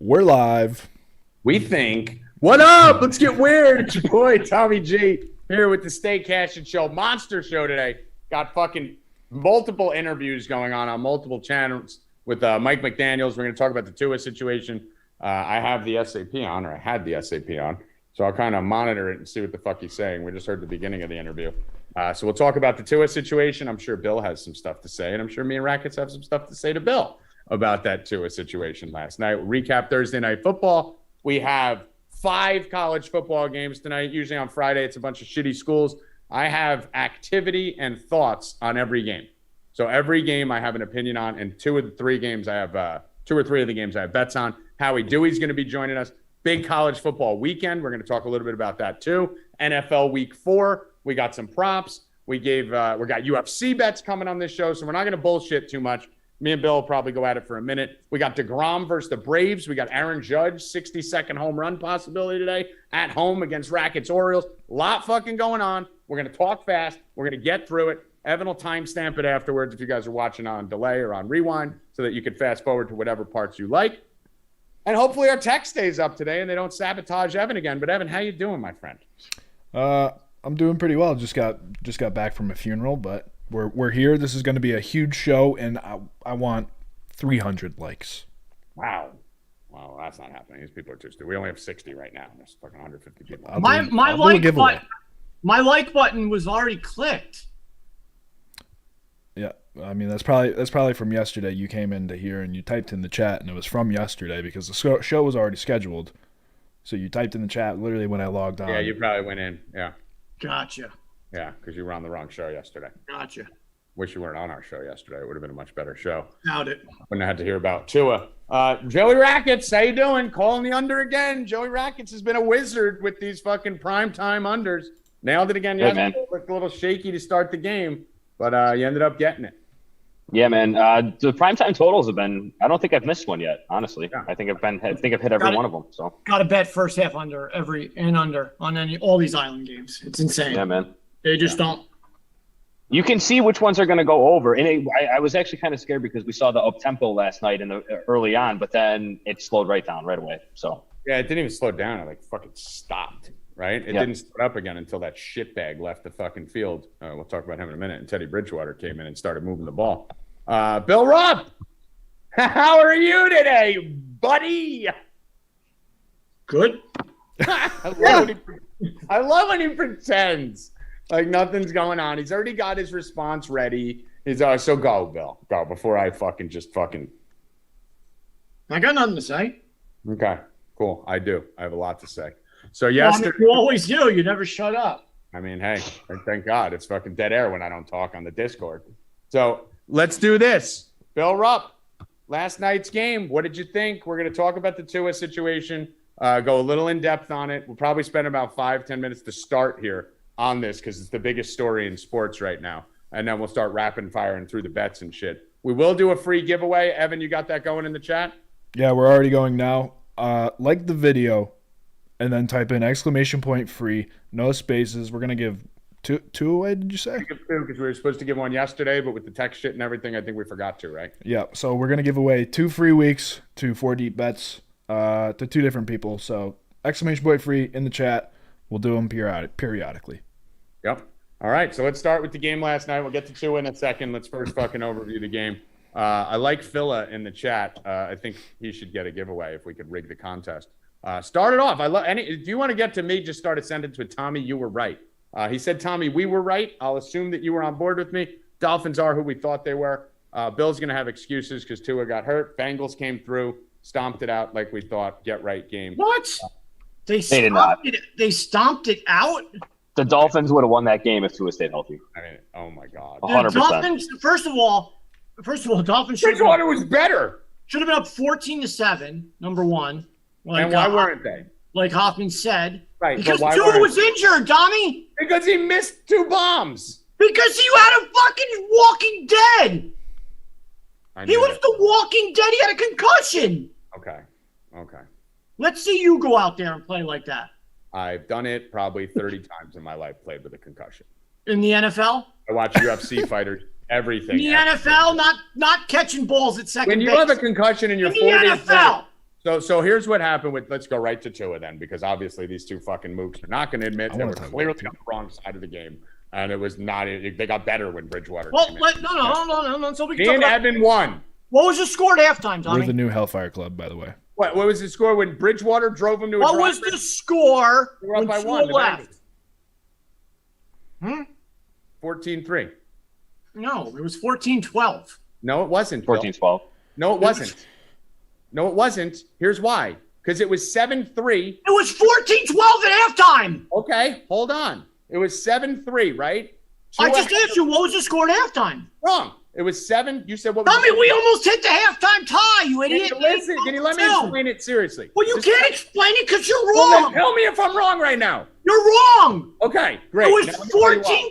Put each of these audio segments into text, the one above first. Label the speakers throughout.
Speaker 1: We're live.
Speaker 2: We think. What up? Let's get weird. It's your boy, Tommy G, here with the Stay Cashin show. Monster show today. Got fucking multiple interviews going on multiple channels with Mike McDaniels. We're going to talk about the Tua situation. I have the SAP on, or I had the SAP on, so I'll kind of monitor it and see what the fuck he's saying. We just heard the beginning of the interview. So we'll talk about the Tua situation. I'm sure Bill has some stuff to say, and I'm sure me and Rackets have some stuff to say to Bill about that Tua situation last night. We'll recap Thursday Night Football. We have 5 college football games tonight. Usually on Friday, it's a bunch of shitty schools. I have activity and thoughts on every game. So every game I have an opinion on, and 2 or 3 of the games I have bets on. Howie Dewey's going to be joining us. Big college football weekend. We're going to talk a little bit about that too. NFL Week 4. We got some props. We got UFC bets coming on this show, so we're not going to bullshit too much. Me and Bill will probably go at it for a minute. We got DeGrom versus the Braves. We got Aaron Judge, 60-second home run possibility today at home against Rackets Orioles. A lot fucking going on. We're going to talk fast. We're going to get through it. Evan will timestamp it afterwards if you guys are watching on delay or on rewind so that you can fast forward to whatever parts you like. And hopefully our tech stays up today and they don't sabotage Evan again. But Evan, how you doing, my friend?
Speaker 1: I'm doing pretty well. Just got back from a funeral, but we're here. This is going to be a huge show, and I want 300 likes.
Speaker 2: Wow. Well, that's not happening. These people are too stupid. We only have 60 right now. There's fucking 150 people.
Speaker 3: My like button was already clicked.
Speaker 1: Yeah, I mean that's probably from yesterday. You came into here and you typed in the chat, and it was from yesterday because the show was already scheduled. So you typed in the chat literally when I logged on.
Speaker 2: Yeah, you probably went in. Yeah.
Speaker 3: Gotcha.
Speaker 2: Yeah, because you were on the wrong show yesterday.
Speaker 3: Gotcha.
Speaker 2: Wish you weren't on our show yesterday. It would have been a much better show.
Speaker 3: Doubt it.
Speaker 2: Wouldn't have had to hear about Tua. Joey Rackets, how you doing? Calling the under again. Joey Rackets has been a wizard with these fucking primetime unders. Nailed it again yesterday. Looked a little shaky to start the game, but you ended up getting it.
Speaker 4: Yeah, man. The primetime totals have been. I don't think I've missed one yet. Honestly, yeah. I think I've hit every one of them. So
Speaker 3: got to bet first half under on all these island games. It's insane.
Speaker 4: Yeah, man.
Speaker 3: They just don't.
Speaker 4: You can see which ones are going to go over, and I was actually kind of scared because we saw the up tempo last night early on, but then it slowed right down right away. So
Speaker 2: yeah, it didn't even slow down. It fucking stopped. Right? It didn't start up again until that shitbag left the fucking field. We'll talk about him in a minute. And Teddy Bridgewater came in and started moving the ball. Bill Rupp, how are you today, buddy?
Speaker 3: Good.
Speaker 2: I love when he pretends like nothing's going on. He's already got his response ready. He's so go, Bill. Go before I fucking.
Speaker 3: I got nothing to say.
Speaker 2: Okay, cool. I do. I have a lot to say. So yesterday,
Speaker 3: you always do. You never shut up.
Speaker 2: I mean, hey, thank God it's fucking dead air when I don't talk on the Discord. So let's do this. Bill Rupp, last night's game. What did you think? We're going to talk about the Tua situation, go a little in depth on it. We'll probably spend about 5-10 minutes to start here on this because it's the biggest story in sports right now. And then we'll start rapid firing through the bets and shit. We will do a free giveaway. Evan, you got that going in the chat?
Speaker 1: Yeah, we're already going now. Like the video. And then type in ! free, no spaces. We're going to give two away, did you say?
Speaker 2: Because we were supposed to give one yesterday, but with the text shit and everything, I think we forgot to, right?
Speaker 1: Yeah, so we're going to give away 2 free weeks to 4 deep bets to 2 different people. So ! free in the chat. We'll do them periodically.
Speaker 2: Yep. All right, so let's start with the game last night. We'll get to Tua in a second. Let's first fucking overview the game. I like Phila in the chat. I think he should get a giveaway if we could rig the contest. Start it off. Do you want to get to me? Just start a sentence with Tommy, you were right. He said, Tommy, we were right. I'll assume that you were on board with me. Dolphins are who we thought they were. Bill's going to have excuses because Tua got hurt. Bengals came through, stomped it out like we thought. Get right game.
Speaker 3: What?
Speaker 4: They did not.
Speaker 3: They stomped it out?
Speaker 4: The Dolphins would have won that game if Tua stayed healthy.
Speaker 2: I mean, oh, my God.
Speaker 4: 100%.
Speaker 3: Dolphins, first of all, Dolphins
Speaker 2: Bridgewater was better.
Speaker 3: Should have been up 14-7, number one.
Speaker 2: And why weren't they?
Speaker 3: Like Hoffman said.
Speaker 2: Right.
Speaker 3: Because Tua was injured, Tommy.
Speaker 2: Because he missed 2 bombs.
Speaker 3: Because you had a fucking Walking Dead. He was the Walking Dead. He had a concussion.
Speaker 2: Okay.
Speaker 3: Let's see you go out there and play like that.
Speaker 2: I've done it probably 30 times in my life, played with a concussion.
Speaker 3: In the NFL?
Speaker 2: I watch UFC fighters, everything.
Speaker 3: In the NFL, not catching balls at second base.
Speaker 2: When you have a concussion in your 40th
Speaker 3: NFL.
Speaker 2: So here's what happened with. Let's go right to Tua then, because obviously these two fucking mooks are not going to admit they were clearly on the wrong side of the game, and it was not. They got better when Bridgewater.
Speaker 3: Well, no. So we can
Speaker 2: Me and Evan won.
Speaker 3: What was the score at halftime, Tommy?
Speaker 1: We're the new Hellfire Club, by the way.
Speaker 2: What was the score when Bridgewater drove him to a
Speaker 3: What was the score
Speaker 2: they were up by
Speaker 3: when
Speaker 2: one,
Speaker 3: Tua left?
Speaker 2: 14-3.
Speaker 3: No, it was 14-12.
Speaker 2: No, it wasn't.
Speaker 4: 14-12.
Speaker 2: No, it wasn't. No, it wasn't. Here's why. Because it was 7-3.
Speaker 3: It was 14-12 at halftime.
Speaker 2: Okay, hold on. It was 7-3, right?
Speaker 3: I just asked you, what was the score at halftime?
Speaker 2: Wrong. It was 7. You said what was
Speaker 3: Tommy, we almost hit the halftime tie, you idiot.
Speaker 2: Can you let me explain it seriously?
Speaker 3: Well, you can't explain it because you're
Speaker 2: Well,
Speaker 3: wrong.
Speaker 2: then tell me if I'm wrong right now.
Speaker 3: You're wrong.
Speaker 2: Okay, great.
Speaker 3: It was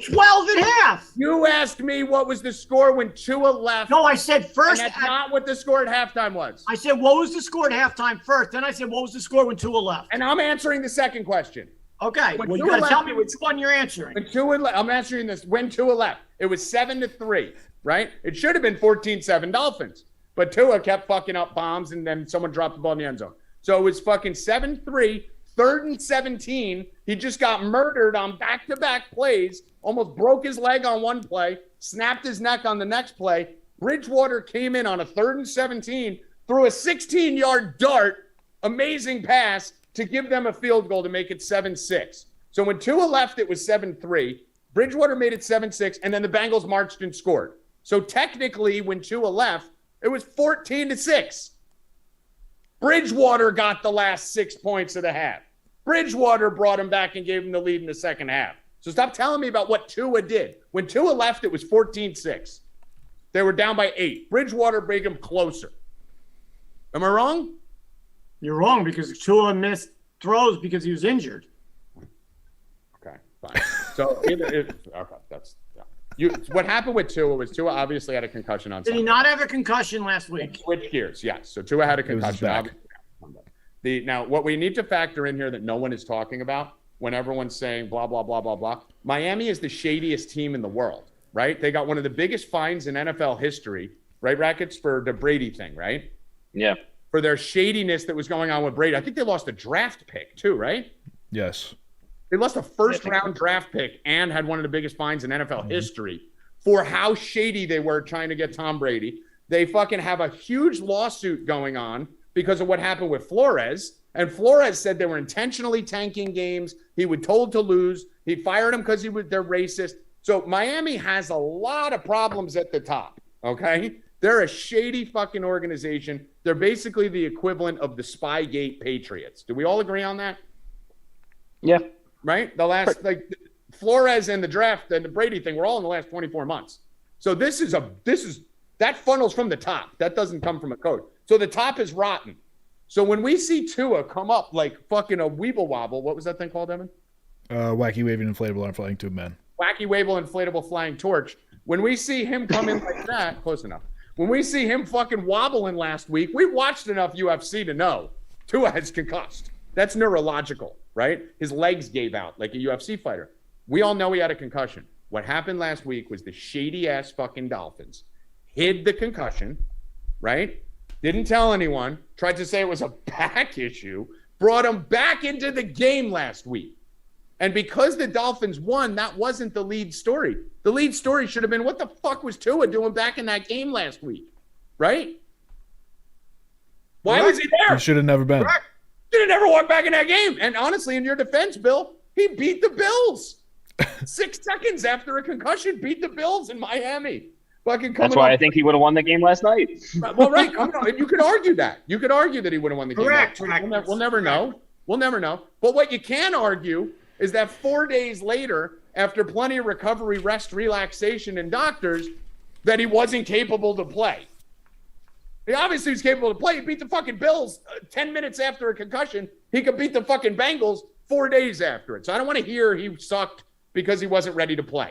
Speaker 3: 14-12 at half.
Speaker 2: You asked me what was the score when Tua left.
Speaker 3: No, I said first.
Speaker 2: And that's not what the score at halftime was.
Speaker 3: I said, what was the score at halftime first? Then I said, what was the score when Tua left?
Speaker 2: And I'm answering the second question.
Speaker 3: Okay,
Speaker 2: When
Speaker 3: well, you
Speaker 2: Tua
Speaker 3: got to tell
Speaker 2: left,
Speaker 3: me which one you're answering.
Speaker 2: When Tua left, I'm answering this. When Tua left, it was 7-3, right? It should have been 14-7 Dolphins. But Tua kept fucking up bombs, and then someone dropped the ball in the end zone. So it was fucking 7-3, 3rd and 17. He just got murdered on back-to-back plays, almost broke his leg on one play, snapped his neck on the next play. Bridgewater came in on a 3rd and 17, threw a 16-yard dart, amazing pass, to give them a field goal to make it 7-6. So when Tua left, it was 7-3. Bridgewater made it 7-6, and then the Bengals marched and scored. So technically, when Tua left, it was 14-6. Bridgewater got the last 6 points of the half. Bridgewater brought him back and gave him the lead in the second half. So stop telling me about what Tua did. When Tua left, it was 14-6. They were down by 8. Bridgewater made them closer. Am I wrong?
Speaker 3: You're wrong because Tua missed throws because he was injured.
Speaker 2: Okay, fine. So that's what happened with Tua was Tua obviously had a concussion on Sunday.
Speaker 3: Did he not have a concussion last week?
Speaker 2: Switch gears, yes. So Tua had a concussion. Now, what we need to factor in here that no one is talking about when everyone's saying blah, blah, blah, blah, blah. Miami is the shadiest team in the world, right? They got one of the biggest fines in NFL history, right, Rackets, for the Brady thing, right?
Speaker 4: Yeah.
Speaker 2: For their shadiness that was going on with Brady. I think they lost a draft pick too, right?
Speaker 1: Yes.
Speaker 2: They lost a first-round draft pick and had one of the biggest fines in NFL history for how shady they were trying to get Tom Brady. They fucking have a huge lawsuit going on because of what happened with Flores. And Flores said they were intentionally tanking games. He was told to lose. He fired him because they're racist. So Miami has a lot of problems at the top, okay? They're a shady fucking organization. They're basically the equivalent of the Spygate Patriots. Do we all agree on that?
Speaker 4: Yeah.
Speaker 2: Right? The last, Flores and the draft and the Brady thing were all in the last 24 months. So that funnels from the top. That doesn't come from a coach. So the top is rotten. So when we see Tua come up like fucking a weeble wobble, what was that thing called, Evan?
Speaker 1: Wacky waving inflatable arm flying tube man.
Speaker 2: Wacky wavable inflatable flying torch. When we see him come in like that, close enough. When we see him fucking wobbling last week, we watched enough UFC to know Tua is concussed. That's neurological, right? His legs gave out like a UFC fighter. We all know he had a concussion. What happened last week was the shady-ass fucking Dolphins hid the concussion, right? Didn't tell anyone, tried to say it was a back issue, brought him back into the game last week. And because the Dolphins won, that wasn't the lead story. The lead story should have been, what the fuck was Tua doing back in that game last week? Right? Why was he there?
Speaker 1: He should have never been.
Speaker 2: Should have never walked back in that game. And honestly, in your defense, Bill, he beat the Bills. 6 seconds after a concussion, beat the Bills in Miami.
Speaker 4: That's why I think he would have won the game last night.
Speaker 2: Well, right. You could argue that. You could argue that he would have won the game.
Speaker 3: Correct.
Speaker 2: We'll never know. We'll never know. But what you can argue is that 4 days later, after plenty of recovery, rest, relaxation, and doctors, that he wasn't capable to play. He obviously was capable to play. He beat the fucking Bills 10 minutes after a concussion. He could beat the fucking Bengals 4 days after it. So I don't want to hear he sucked because he wasn't ready to play.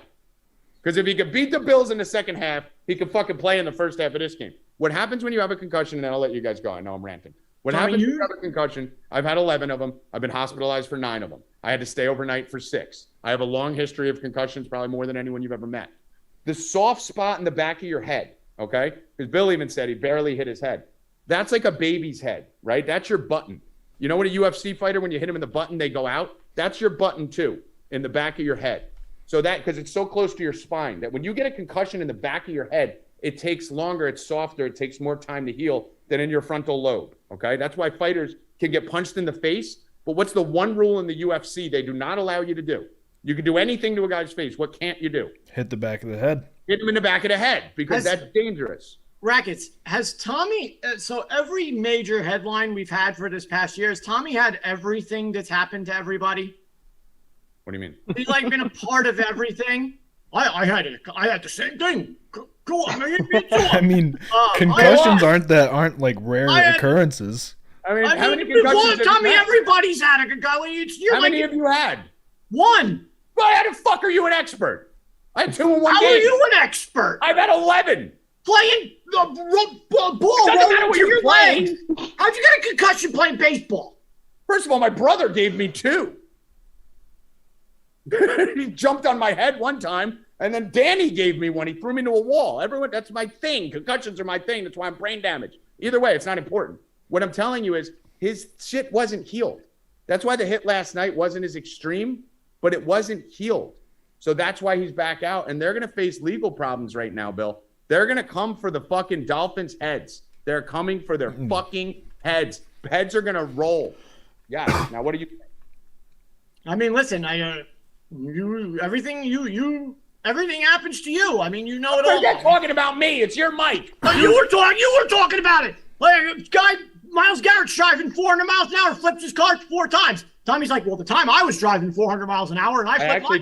Speaker 2: Because if he could beat the Bills in the second half, he could fucking play in the first half of this game. What happens when you have a concussion, and then I'll let you guys go. I know I'm ranting. What happens when you have a concussion, I've had 11 of them. I've been hospitalized for 9 of them. I had to stay overnight for 6. I have a long history of concussions, probably more than anyone you've ever met. The soft spot in the back of your head, okay? Because Bill even said he barely hit his head. That's like a baby's head, right? That's your button. You know what a UFC fighter, when you hit them in the button, they go out? That's your button too, in the back of your head. So that, because it's so close to your spine, that when you get a concussion in the back of your head, it takes longer, it's softer, it takes more time to heal than in your frontal lobe, okay? That's why fighters can get punched in the face. But what's the one rule in the UFC they do not allow you to do? You can do anything to a guy's face. What can't you do?
Speaker 1: Hit the back of the head.
Speaker 2: Hit him in the back of the head, because that's dangerous.
Speaker 3: Rackets, has Tommy, so every major headline we've had for this past year, has Tommy had everything that's happened to everybody?
Speaker 2: What do you mean?
Speaker 3: He's like been a part of everything. I had the same thing. Go on, man.
Speaker 1: I mean, concussions aren't like rare occurrences.
Speaker 2: I mean, how many concussions
Speaker 3: Tommy, everybody's had a concussion.
Speaker 2: How many have you had?
Speaker 3: One.
Speaker 2: Well, how the fuck are you an expert? I had 2 in one game.
Speaker 3: How are you an expert?
Speaker 2: I've had 11.
Speaker 3: Playing the ball.
Speaker 2: Doesn't matter what you're playing.
Speaker 3: How'd you get a concussion playing baseball?
Speaker 2: First of all, my brother gave me 2. He jumped on my head one time, and then Danny gave me one. He threw me into a wall. Everyone, that's my thing. Concussions are my thing. That's why I'm brain damaged. Either way, it's not important. What I'm telling you is his shit wasn't healed. That's why the hit last night wasn't as extreme, but it wasn't healed. So that's why he's back out, and they're going to face legal problems right now, Bill. They're going to come for the fucking Dolphins' heads. They're coming for their fucking heads. Heads are going to roll. Yeah. Now, what do you think?
Speaker 3: I mean, listen, everything happens to you. I mean, you know it all.
Speaker 2: You're not talking about me. It's your mic.
Speaker 3: You were talking about it. Like, guy, Myles Garrett's driving 400 miles an hour, flips his car 4 times. Tommy's like, well, the time I was driving 400 miles an hour and I flipped my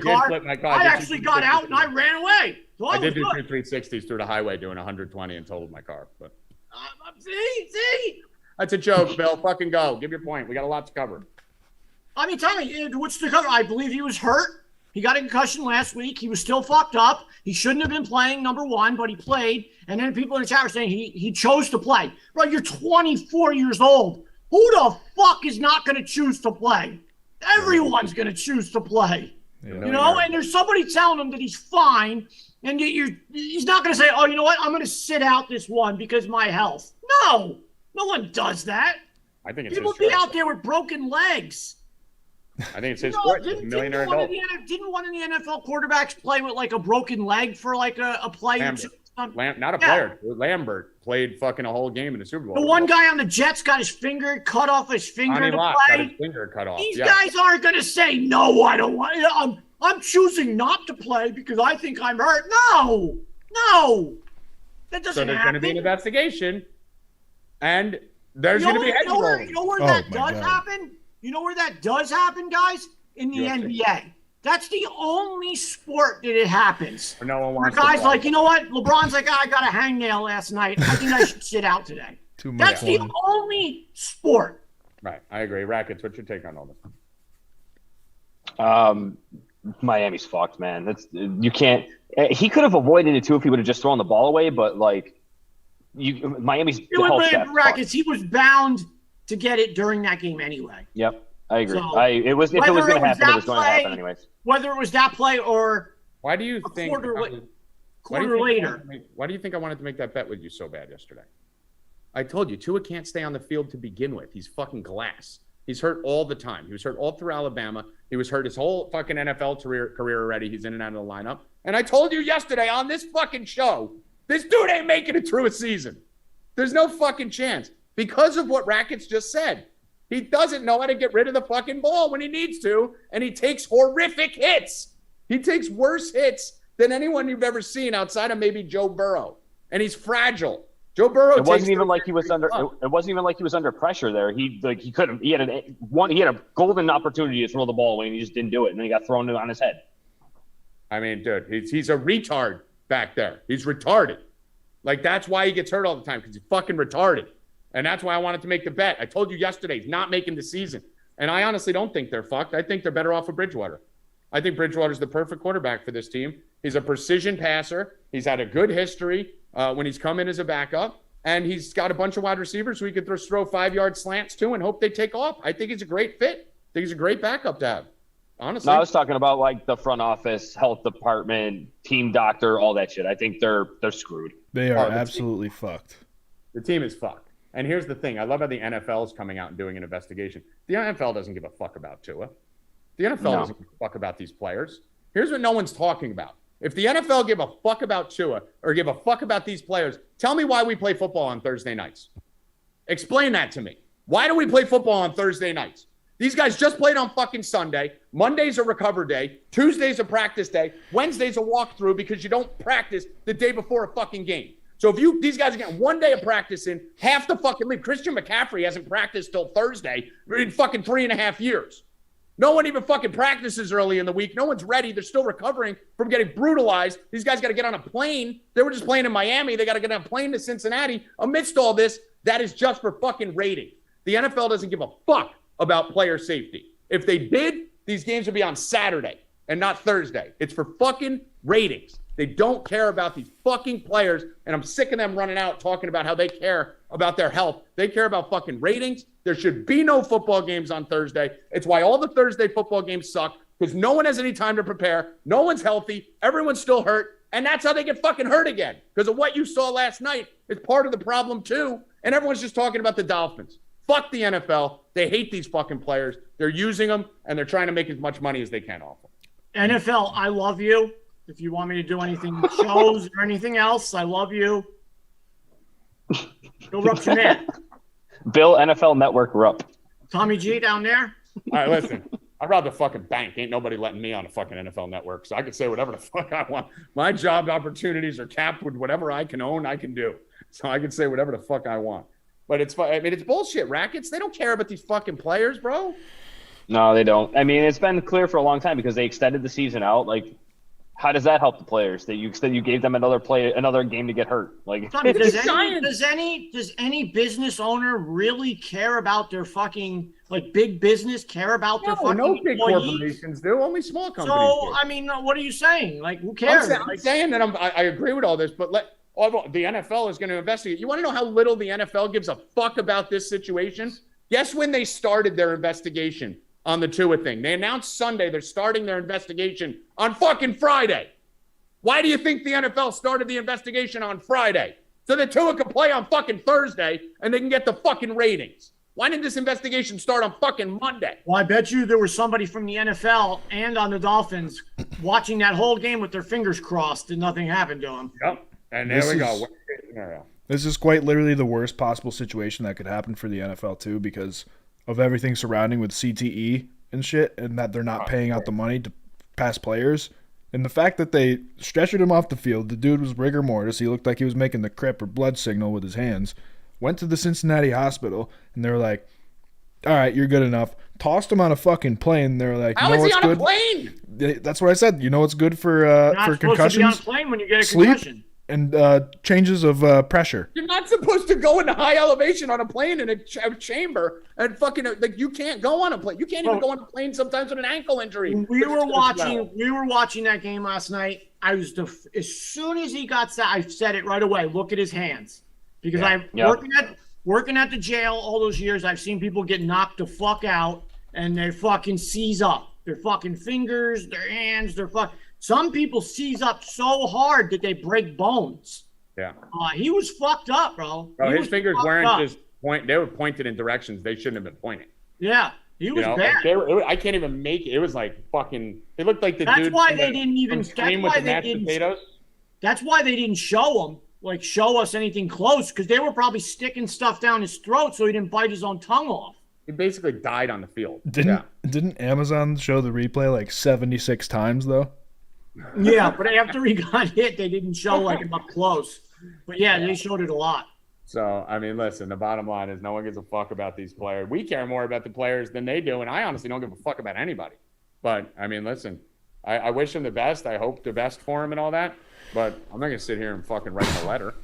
Speaker 3: car, I actually got out and I ran away. So
Speaker 2: I did do 2 360s through the highway doing 120 and totaled my car. But
Speaker 3: see?
Speaker 2: That's a joke, Bill. Fucking go. Give your point. We got a lot to cover.
Speaker 3: I mean, Tommy, what's the cover? I believe he was hurt. He got a concussion last week. He was still fucked up. He shouldn't have been playing, number one, but he played. And then people in the chat are saying he chose to play. Bro, you're 24 years old. Who the fuck is not going to choose to play? Everyone's going to choose to play. Yeah. You know, and there's somebody telling him that he's fine. And he's not going to say, oh, you know what? I'm going to sit out this one because of my health. No one does that.
Speaker 2: I think it's
Speaker 3: people be out there with broken legs.
Speaker 2: I think it's his sport.
Speaker 3: Didn't one of the NFL quarterbacks play with like a broken leg for like a play?
Speaker 2: Not a player. Lambert played fucking a whole game in the Super Bowl.
Speaker 3: The one guy on the Jets got his finger cut off his finger to play.
Speaker 2: Got his finger cut off.
Speaker 3: These guys aren't going to say, no, I don't want. I'm choosing not to play because I think I'm hurt. No, that doesn't happen. So
Speaker 2: there's going to be an investigation, and there's going to be head rolling.
Speaker 3: You know where that does happen? You know where that does happen, guys? In the NBA. That's the only sport that it happens.
Speaker 2: No one wants
Speaker 3: guys like, you know what? LeBron's like, I got a hangnail last night. I think I should sit out today. That's the only sport.
Speaker 2: Right. I agree. Rackets, what's your take on all
Speaker 4: this? Miami's fucked, man. You can't. He could have avoided it too if he would have just thrown the ball away. But like, Miami's
Speaker 3: Rackets. He was bound to get it during that game anyway.
Speaker 4: Yep, I agree. If it was going to happen, it was going to happen anyways.
Speaker 3: Whether it was that play or
Speaker 2: why do you think
Speaker 3: quarter later?
Speaker 2: Why do you think I wanted to make that bet with you so bad yesterday? I told you Tua can't stay on the field to begin with. He's fucking glass. He's hurt all the time. He was hurt all through Alabama. He was hurt his whole fucking NFL career already. He's in and out of the lineup. And I told you yesterday on this fucking show, this dude ain't making it through a season. There's no fucking chance. Because of what Rackets just said. He doesn't know how to get rid of the fucking ball when he needs to, and he takes horrific hits. He takes worse hits than anyone you've ever seen outside of maybe Joe Burrow. And he's fragile. Joe Burrow.
Speaker 4: It wasn't even like he was under. It wasn't even like he was under pressure there. He couldn't. He had a golden opportunity to throw the ball away, and he just didn't do it. And then he got thrown on his head.
Speaker 2: I mean, dude, he's a retard back there. He's retarded. Like that's why he gets hurt all the time because he's fucking retarded. And that's why I wanted to make the bet. I told you yesterday, he's not making the season. And I honestly don't think they're fucked. I think they're better off with Bridgewater. I think Bridgewater's the perfect quarterback for this team. He's a precision passer. He's had a good history when he's come in as a backup. And he's got a bunch of wide receivers who he could throw 5-yard slants to and hope they take off. I think he's a great fit. I think he's a great backup to have. Honestly.
Speaker 4: No, I was talking about like the front office, health department, team doctor, all that shit. I think they're screwed.
Speaker 1: They are absolutely fucked.
Speaker 2: The team is fucked. And here's the thing. I love how the NFL is coming out and doing an investigation. The NFL doesn't give a fuck about Tua. The NFL doesn't give a fuck about these players. Here's what no one's talking about. If the NFL give a fuck about Tua or give a fuck about these players, tell me why we play football on Thursday nights. Explain that to me. Why do we play football on Thursday nights? These guys just played on fucking Sunday. Monday's a recover day. Tuesday's a practice day. Wednesday's a walkthrough because you don't practice the day before a fucking game. So if these guys are getting 1 day of practice in, half the fucking league. Christian McCaffrey hasn't practiced till Thursday in fucking 3.5 years. No one even fucking practices early in the week. No one's ready. They're still recovering from getting brutalized. These guys got to get on a plane. They were just playing in Miami. They got to get on a plane to Cincinnati. Amidst all this, that is just for fucking rating. The NFL doesn't give a fuck about player safety. If they did, these games would be on Saturday and not Thursday. It's for fucking ratings. They don't care about these fucking players, and I'm sick of them running out talking about how they care about their health. They care about fucking ratings. There should be no football games on Thursday. It's why all the Thursday football games suck, because no one has any time to prepare. No one's healthy. Everyone's still hurt, and that's how they get fucking hurt again, because of what you saw last night is part of the problem too, and everyone's just talking about the Dolphins. Fuck the NFL. They hate these fucking players. They're using them, and they're trying to make as much money as they can off them.
Speaker 3: NFL, I love you. If you want me to do anything shows or anything else, I love you. Go Rupp your man.
Speaker 4: Bill NFL Network Rupp.
Speaker 3: Tommy G down there.
Speaker 2: All right, listen. I'd rather fucking bank. Ain't nobody letting me on a fucking NFL Network, so I can say whatever the fuck I want. My job opportunities are capped with whatever I can own, I can do. So I can say whatever the fuck I want. But it's bullshit. Rackets, they don't care about these fucking players, bro.
Speaker 4: No, they don't. I mean, it's been clear for a long time because they extended the season out. Like, how does that help the players? That you gave them another game to get hurt. Like,
Speaker 3: does any business owner really care about their fucking big business care about their fucking
Speaker 2: no big
Speaker 3: employees?
Speaker 2: corporations do. Only small companies.
Speaker 3: So
Speaker 2: do.
Speaker 3: I mean, what are you saying? Like, who cares?
Speaker 2: I'm saying that I agree with all this, but the NFL is going to investigate. You want to know how little the NFL gives a fuck about this situation? Guess when they started their investigation on the Tua thing? They announced Sunday they're starting their investigation on fucking Friday. Why do you think the NFL started the investigation on Friday? So that Tua can play on fucking Thursday and they can get the fucking ratings. Why didn't this investigation start on fucking Monday?
Speaker 3: Well, I bet you there was somebody from the NFL and on the Dolphins watching that whole game with their fingers crossed and nothing happened to them.
Speaker 2: Yep. And there we go.
Speaker 1: This is quite literally the worst possible situation that could happen for the NFL too, because of everything surrounding with CTE and shit, and that they're not paying out the money to past players. And the fact that they stretchered him off the field, the dude was rigor mortis. He looked like he was making the crip or blood signal with his hands. Went to the Cincinnati hospital, and they were like, all right, you're good enough. Tossed him on a fucking plane. They were like,
Speaker 2: how is he on a plane?
Speaker 1: That's what I said. You know what's good for concussions?
Speaker 3: You're not supposed to be on a plane when you get a concussion.
Speaker 1: And changes of pressure.
Speaker 2: You're not supposed to go into high elevation on a plane in a chamber and fucking you can't go on a plane. You can't even go on a plane sometimes with an ankle injury.
Speaker 3: We were watching that game last night. As soon as he got set, I said it right away. Look at his hands, because working at the jail all those years, I've seen people get knocked the fuck out and they fucking seize up. Their fucking fingers, their hands, some people seize up so hard that they break bones.
Speaker 2: Yeah.
Speaker 3: He was fucked up, bro.
Speaker 2: His fingers weren't just they were pointed in directions they shouldn't have been pointing.
Speaker 3: Yeah. He was bad.
Speaker 2: I can't even make it. It was like fucking. It looked like the dude.
Speaker 3: That's why they didn't even. That's why they didn't show him. Show us anything close, because they were probably sticking stuff down his throat so he didn't bite his own tongue off.
Speaker 2: He basically died on the field.
Speaker 1: Didn't Amazon show the replay 76 times though?
Speaker 3: Yeah, but after he got hit, they didn't show him up close. But yeah, they showed it a lot.
Speaker 2: So, I mean, listen, the bottom line is no one gives a fuck about these players. We care more about the players than they do, and I honestly don't give a fuck about anybody. But, I mean, listen, I wish him the best. I hope the best for him and all that. But I'm not going to sit here and fucking write him a letter,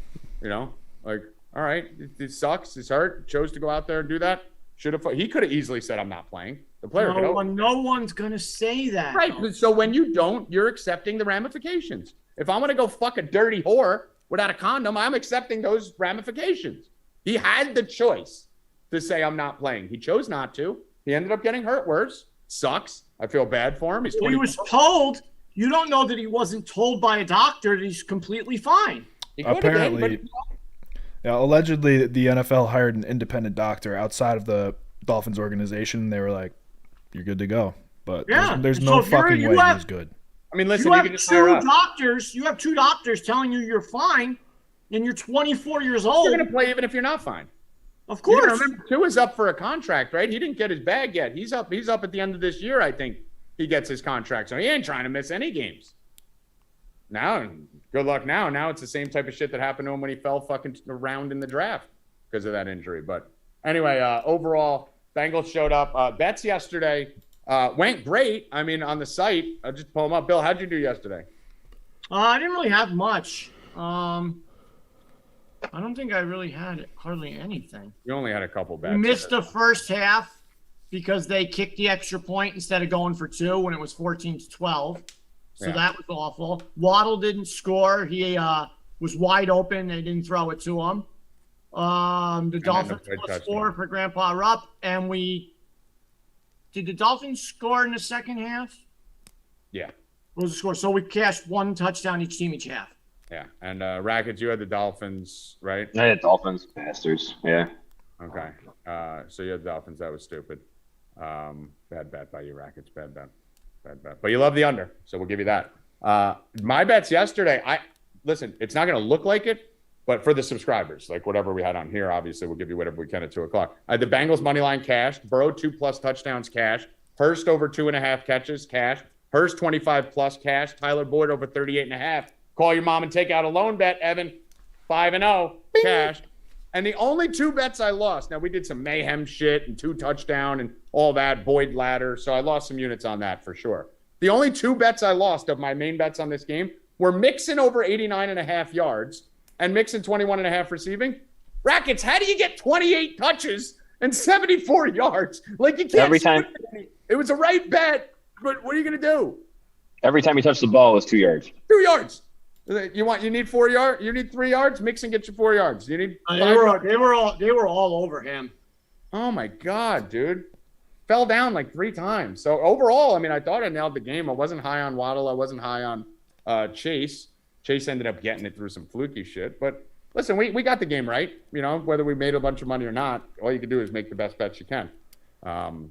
Speaker 2: all right, it sucks. It's hurt. Chose to go out there and do that. He could have easily said, I'm not playing. The player
Speaker 3: no one's going to say that.
Speaker 2: Right. So when you don't, you're accepting the ramifications. If I want to go fuck a dirty whore without a condom, I'm accepting those ramifications. He had the choice to say, I'm not playing. He chose not to. He ended up getting hurt worse. Sucks. I feel bad for him.
Speaker 3: He was told. You don't know that he wasn't told by a doctor that he's completely fine.
Speaker 1: Apparently. Yeah, allegedly the NFL hired an independent doctor outside of the Dolphins organization. They were like, "You're good to go," but there's no fucking way he was good.
Speaker 2: I mean, listen,
Speaker 3: you
Speaker 2: you
Speaker 3: have
Speaker 2: can just hire
Speaker 3: two
Speaker 2: us.
Speaker 3: doctors. You have two doctors telling you you're fine, and you're 24 years old.
Speaker 2: You're going to play even if you're not fine.
Speaker 3: Of course.
Speaker 2: You remember, Tua is up for a contract, right? He didn't get his bag yet. He's up at the end of this year, I think. He gets his contract, so he ain't trying to miss any games. Now, good luck now. Now it's the same type of shit that happened to him when he fell fucking around in the draft because of that injury. But anyway, overall, Bengals showed up. Bets yesterday went great. I mean, on the site, I'll just pull them up. Bill, how'd you do yesterday?
Speaker 3: I didn't really have much. I don't think I really had hardly anything.
Speaker 2: You only had a couple bets.
Speaker 3: We missed the first half because they kicked the extra point instead of going for 2 when it was 14-12. So that was awful. Waddle didn't score. He was wide open. They didn't throw it to him. The Dolphins score for Grandpa Rupp. And did the Dolphins score in the second half?
Speaker 2: Yeah.
Speaker 3: What was the score? So we cashed 1 touchdown each team each half.
Speaker 2: Yeah. And Rackets, you had the Dolphins, right?
Speaker 4: I had Dolphins, bastards. Yeah.
Speaker 2: Okay. So you had the Dolphins. That was stupid. Bad bet by you, Rackets. Bad bet. But you love the under, so we'll give you that. My bets yesterday, listen, it's not going to look like it, but for the subscribers, like whatever we had on here, obviously we'll give you whatever we can at 2 o'clock. I had the Bengals money line cash, Burrow 2+ touchdowns cash, Hurst over 2.5 catches cash, Hurst 25+ cash, Tyler Boyd over 38.5. Call your mom and take out a loan bet, Evan, 5-0 cash. And the only 2 bets I lost, now we did some mayhem shit and 2 touchdown and all that, Boyd ladder, so I lost some units on that for sure. The only 2 bets I lost of my main bets on this game were Mixon over 89.5 yards and Mixon 21.5 receiving. Rackets, how do you get 28 touches and 74 yards? Like, you can't.
Speaker 4: Every time.
Speaker 2: It was a right bet, but what are you going to do?
Speaker 4: Every time he touched the ball, it was 2 yards.
Speaker 2: 2 yards. You need 4 yards? You need 3 yards? Mixon gets you 4 yards. You need 5 yards?
Speaker 3: They were all over him.
Speaker 2: Oh my God, dude. Fell down like 3 times. So overall, I mean, I thought I nailed the game. I wasn't high on Waddle. I wasn't high on Chase. Chase ended up getting it through some fluky shit. But listen, we got the game right. You know, whether we made a bunch of money or not, all you can do is make the best bets you can. And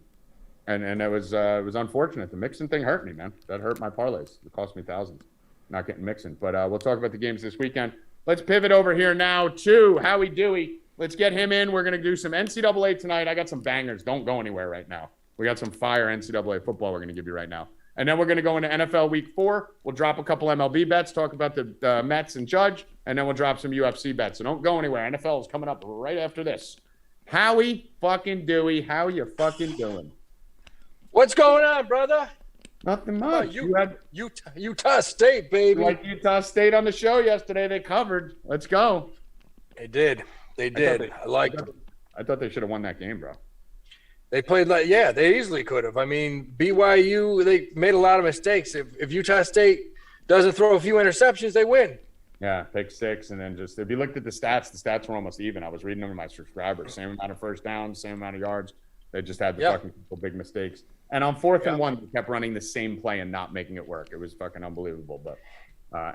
Speaker 2: it was unfortunate. The Mixon thing hurt me, man. That hurt my parlays. It cost me thousands. Not getting Mixon. But we'll talk about the games this weekend. Let's pivot over here now to Howie Dewey. Let's get him in. We're going to do some NCAA tonight. I got some bangers. Don't go anywhere right now. We got some fire NCAA football we're going to give you right now. And then we're going to go into NFL Week 4. We'll drop a couple MLB bets, talk about the Mets and Judge, and then we'll drop some UFC bets. So don't go anywhere. NFL is coming up right after this. Howie fucking Dewey, how you fucking doing?
Speaker 5: What's going on, brother?
Speaker 2: Nothing much.
Speaker 5: You had Utah State, baby.
Speaker 2: Like Utah State on the show yesterday. They covered. Let's go.
Speaker 5: They did. I liked them.
Speaker 2: I thought they should have won that game, bro.
Speaker 5: They played they easily could have. I mean, BYU, they made a lot of mistakes. If Utah State doesn't throw a few interceptions, they win.
Speaker 2: Yeah, pick 6, and then just if you looked at the stats were almost even. I was reading them to my subscribers. Same amount of first downs, same amount of yards. They just had the fucking couple big mistakes. And on 4th and 1, they kept running the same play and not making it work. It was fucking unbelievable. But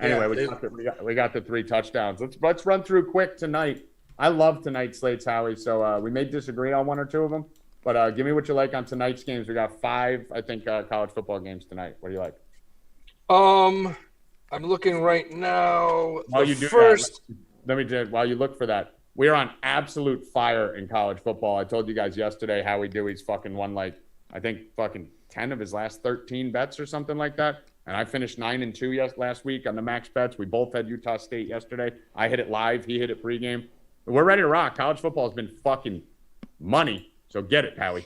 Speaker 2: anyway, we got the 3 touchdowns. Let's run through quick tonight. I love tonight's slates, Howie. So we may disagree on 1 or 2 of them. But give me what you like on tonight's games. We got 5, I think, college football games tonight. What do you like?
Speaker 5: I'm looking right now.
Speaker 2: While you look for that, we are on absolute fire in college football. I told you guys yesterday Howie Dewey's fucking won I think fucking 10 of his last 13 bets or something like that. And I finished 9-2 last week on the max bets. We both had Utah State yesterday. I hit it live. He hit it pregame. We're ready to rock. College football has been fucking money. So get it, Howie.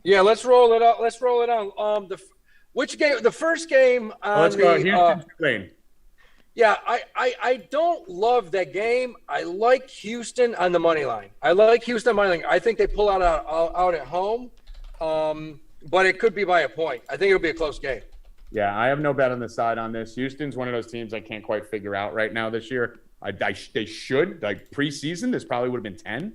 Speaker 5: Yeah, let's roll it out. Let's roll it on. Which game? The first game.
Speaker 2: Let's go. Houston, Tulane.
Speaker 5: Yeah, I don't love that game. I like Houston on the money line. I think they pull out at home, but it could be by a point. I think it'll be a close game.
Speaker 2: Yeah, I have no bet on the side on this. Houston's one of those teams I can't quite figure out right now this year. They should, preseason, this probably would have been 10.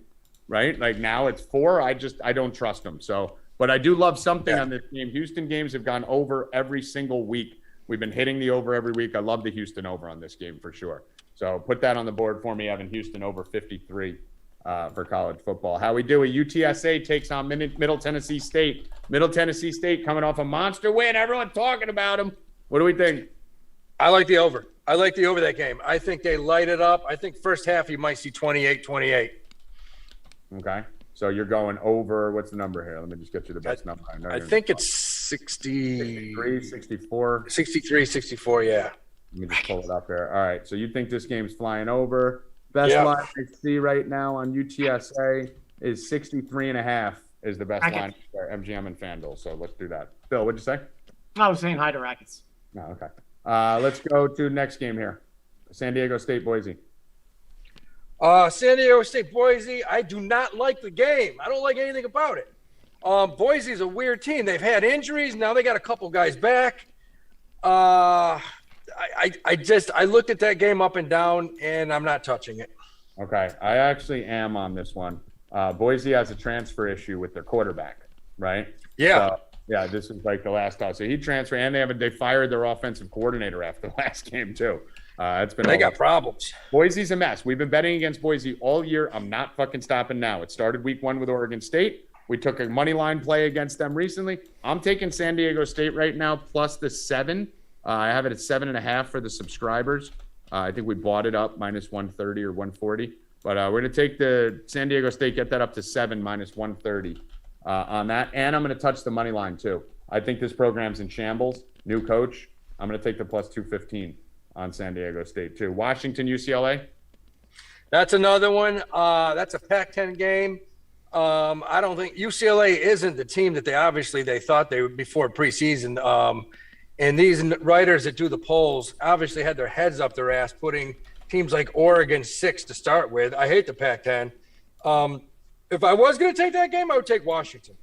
Speaker 2: Right? Like now it's 4. I don't trust them. So, but I do love something on this game. Houston games have gone over every single week. We've been hitting the over every week. I love the Houston over on this game for sure. So put that on the board for me, Evan. Houston over 53 for college football. Howie Dewey, UTSA takes on Middle Tennessee State. Middle Tennessee State coming off a monster win. Everyone talking about them. What do we think?
Speaker 5: I like the over. I like the over that game. I think they light it up. I think first half you might see 28-28.
Speaker 2: Okay. So you're going over. What's the number here? Let me just get you the best number.
Speaker 5: I think it's 63,
Speaker 2: 64.
Speaker 5: 64, yeah.
Speaker 2: Let me just pull it up here. All right. So you think this game's flying over. Best line I see right now on UTSA is 63.5 is the best line for MGM and FanDuel. So let's do that. Bill, what'd you say?
Speaker 3: I was saying hi to Rackets.
Speaker 2: No, okay. Let's go to next game here. San Diego State, Boise.
Speaker 5: San Diego State, Boise. I do not like the game. I don't like anything about it. Boise's a weird team. They've had injuries. Now they got a couple guys back. I looked at that game up and down, and I'm not touching it.
Speaker 2: Okay. I actually am on this one. Boise has a transfer issue with their quarterback, right?
Speaker 5: Yeah.
Speaker 2: So, yeah, this is like the last time. So he transferred, and they fired their offensive coordinator after the last game too. They got problems. Boise's a mess. We've been betting against Boise all year. I'm not fucking stopping now. It started week 1 with Oregon State. We took a money line play against them recently. I'm taking San Diego State right now plus the 7. I have it at 7.5 for the subscribers. I think we bought it up minus 130 or 140. But we're going to take the San Diego State, get that up to 7 minus 130 on that. And I'm going to touch the money line too. I think this program's in shambles. New coach. I'm going to take the plus 215 on San Diego State too. Washington, UCLA.
Speaker 5: That's another one. That's a Pac-10 game. I don't think UCLA isn't the team that they thought they would before preseason. And these writers that do the polls obviously had their heads up their ass putting teams like Oregon 6 to start with. I hate the Pac-10. If I was going to take that game, I would take Washington.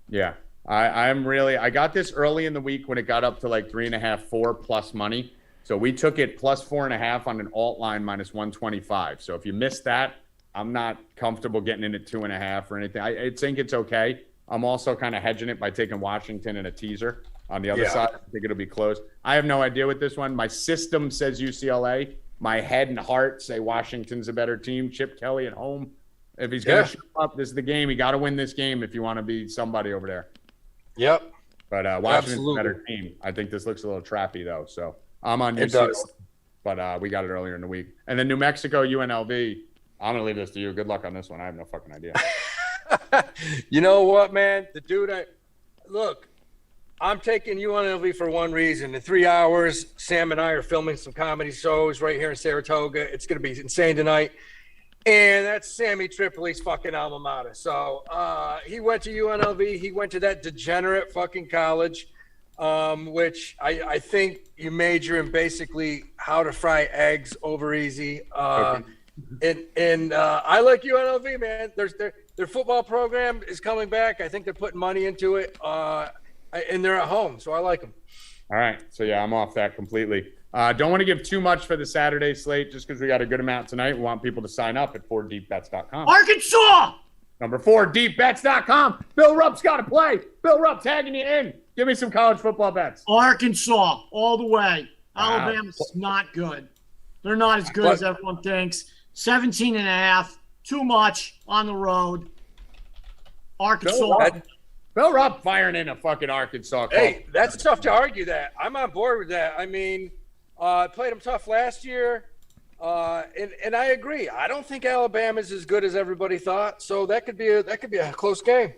Speaker 2: Yeah, I got this early in the week when it got up to like 3.5, 4 plus money. So we took it plus 4.5 on an alt line minus 125. So if you missed that, I'm not comfortable getting in at 2.5 or anything. I think it's okay. I'm also kind of hedging it by taking Washington in a teaser on the other side. I think it'll be close. I have no idea with this one. My system says UCLA. My head and heart say Washington's a better team. Chip Kelly at home. If he's going to show up, this is the game. You got to win this game if you want to be somebody over there.
Speaker 5: Yep.
Speaker 2: But Washington's a better team. I think this looks a little trappy, though. So I'm on UCLA. But we got it earlier in the week. And then New Mexico, UNLV. I'm going to leave this to you. Good luck on this one. I have no fucking idea.
Speaker 5: You know what, man? The dude, look, I'm taking UNLV for one reason. In 3 hours, Sam and I are filming some comedy shows right here in Saratoga. It's going to be insane tonight. And that's Sammy Tripoli's fucking alma mater. So he went to UNLV. He went to that degenerate fucking college, which I think you major in basically how to fry eggs over easy. And I like UNLV, man. Their football program is coming back. I think they're putting money into it, and they're at home, so I like them.
Speaker 2: All right. So, yeah, I'm off that completely. Don't want to give too much for the Saturday slate just because we got a good amount tonight. We want people to sign up at 4deepbets.com.
Speaker 3: Arkansas!
Speaker 2: Number 4, deepbets.com. Bill Rupp's got to play. Bill Rupp tagging you in. Give me some college football bets.
Speaker 3: Arkansas, all the way.
Speaker 2: Wow.
Speaker 3: Alabama's not good. They're not as good as everyone thinks. 17.5, too much on the road. Arkansas.
Speaker 2: Bill Rupp firing in a fucking Arkansas call.
Speaker 5: Hey, that's tough to argue that. I'm on board with that. I mean, played them tough last year, and I agree. I don't think Alabama's as good as everybody thought, so that could be a close game.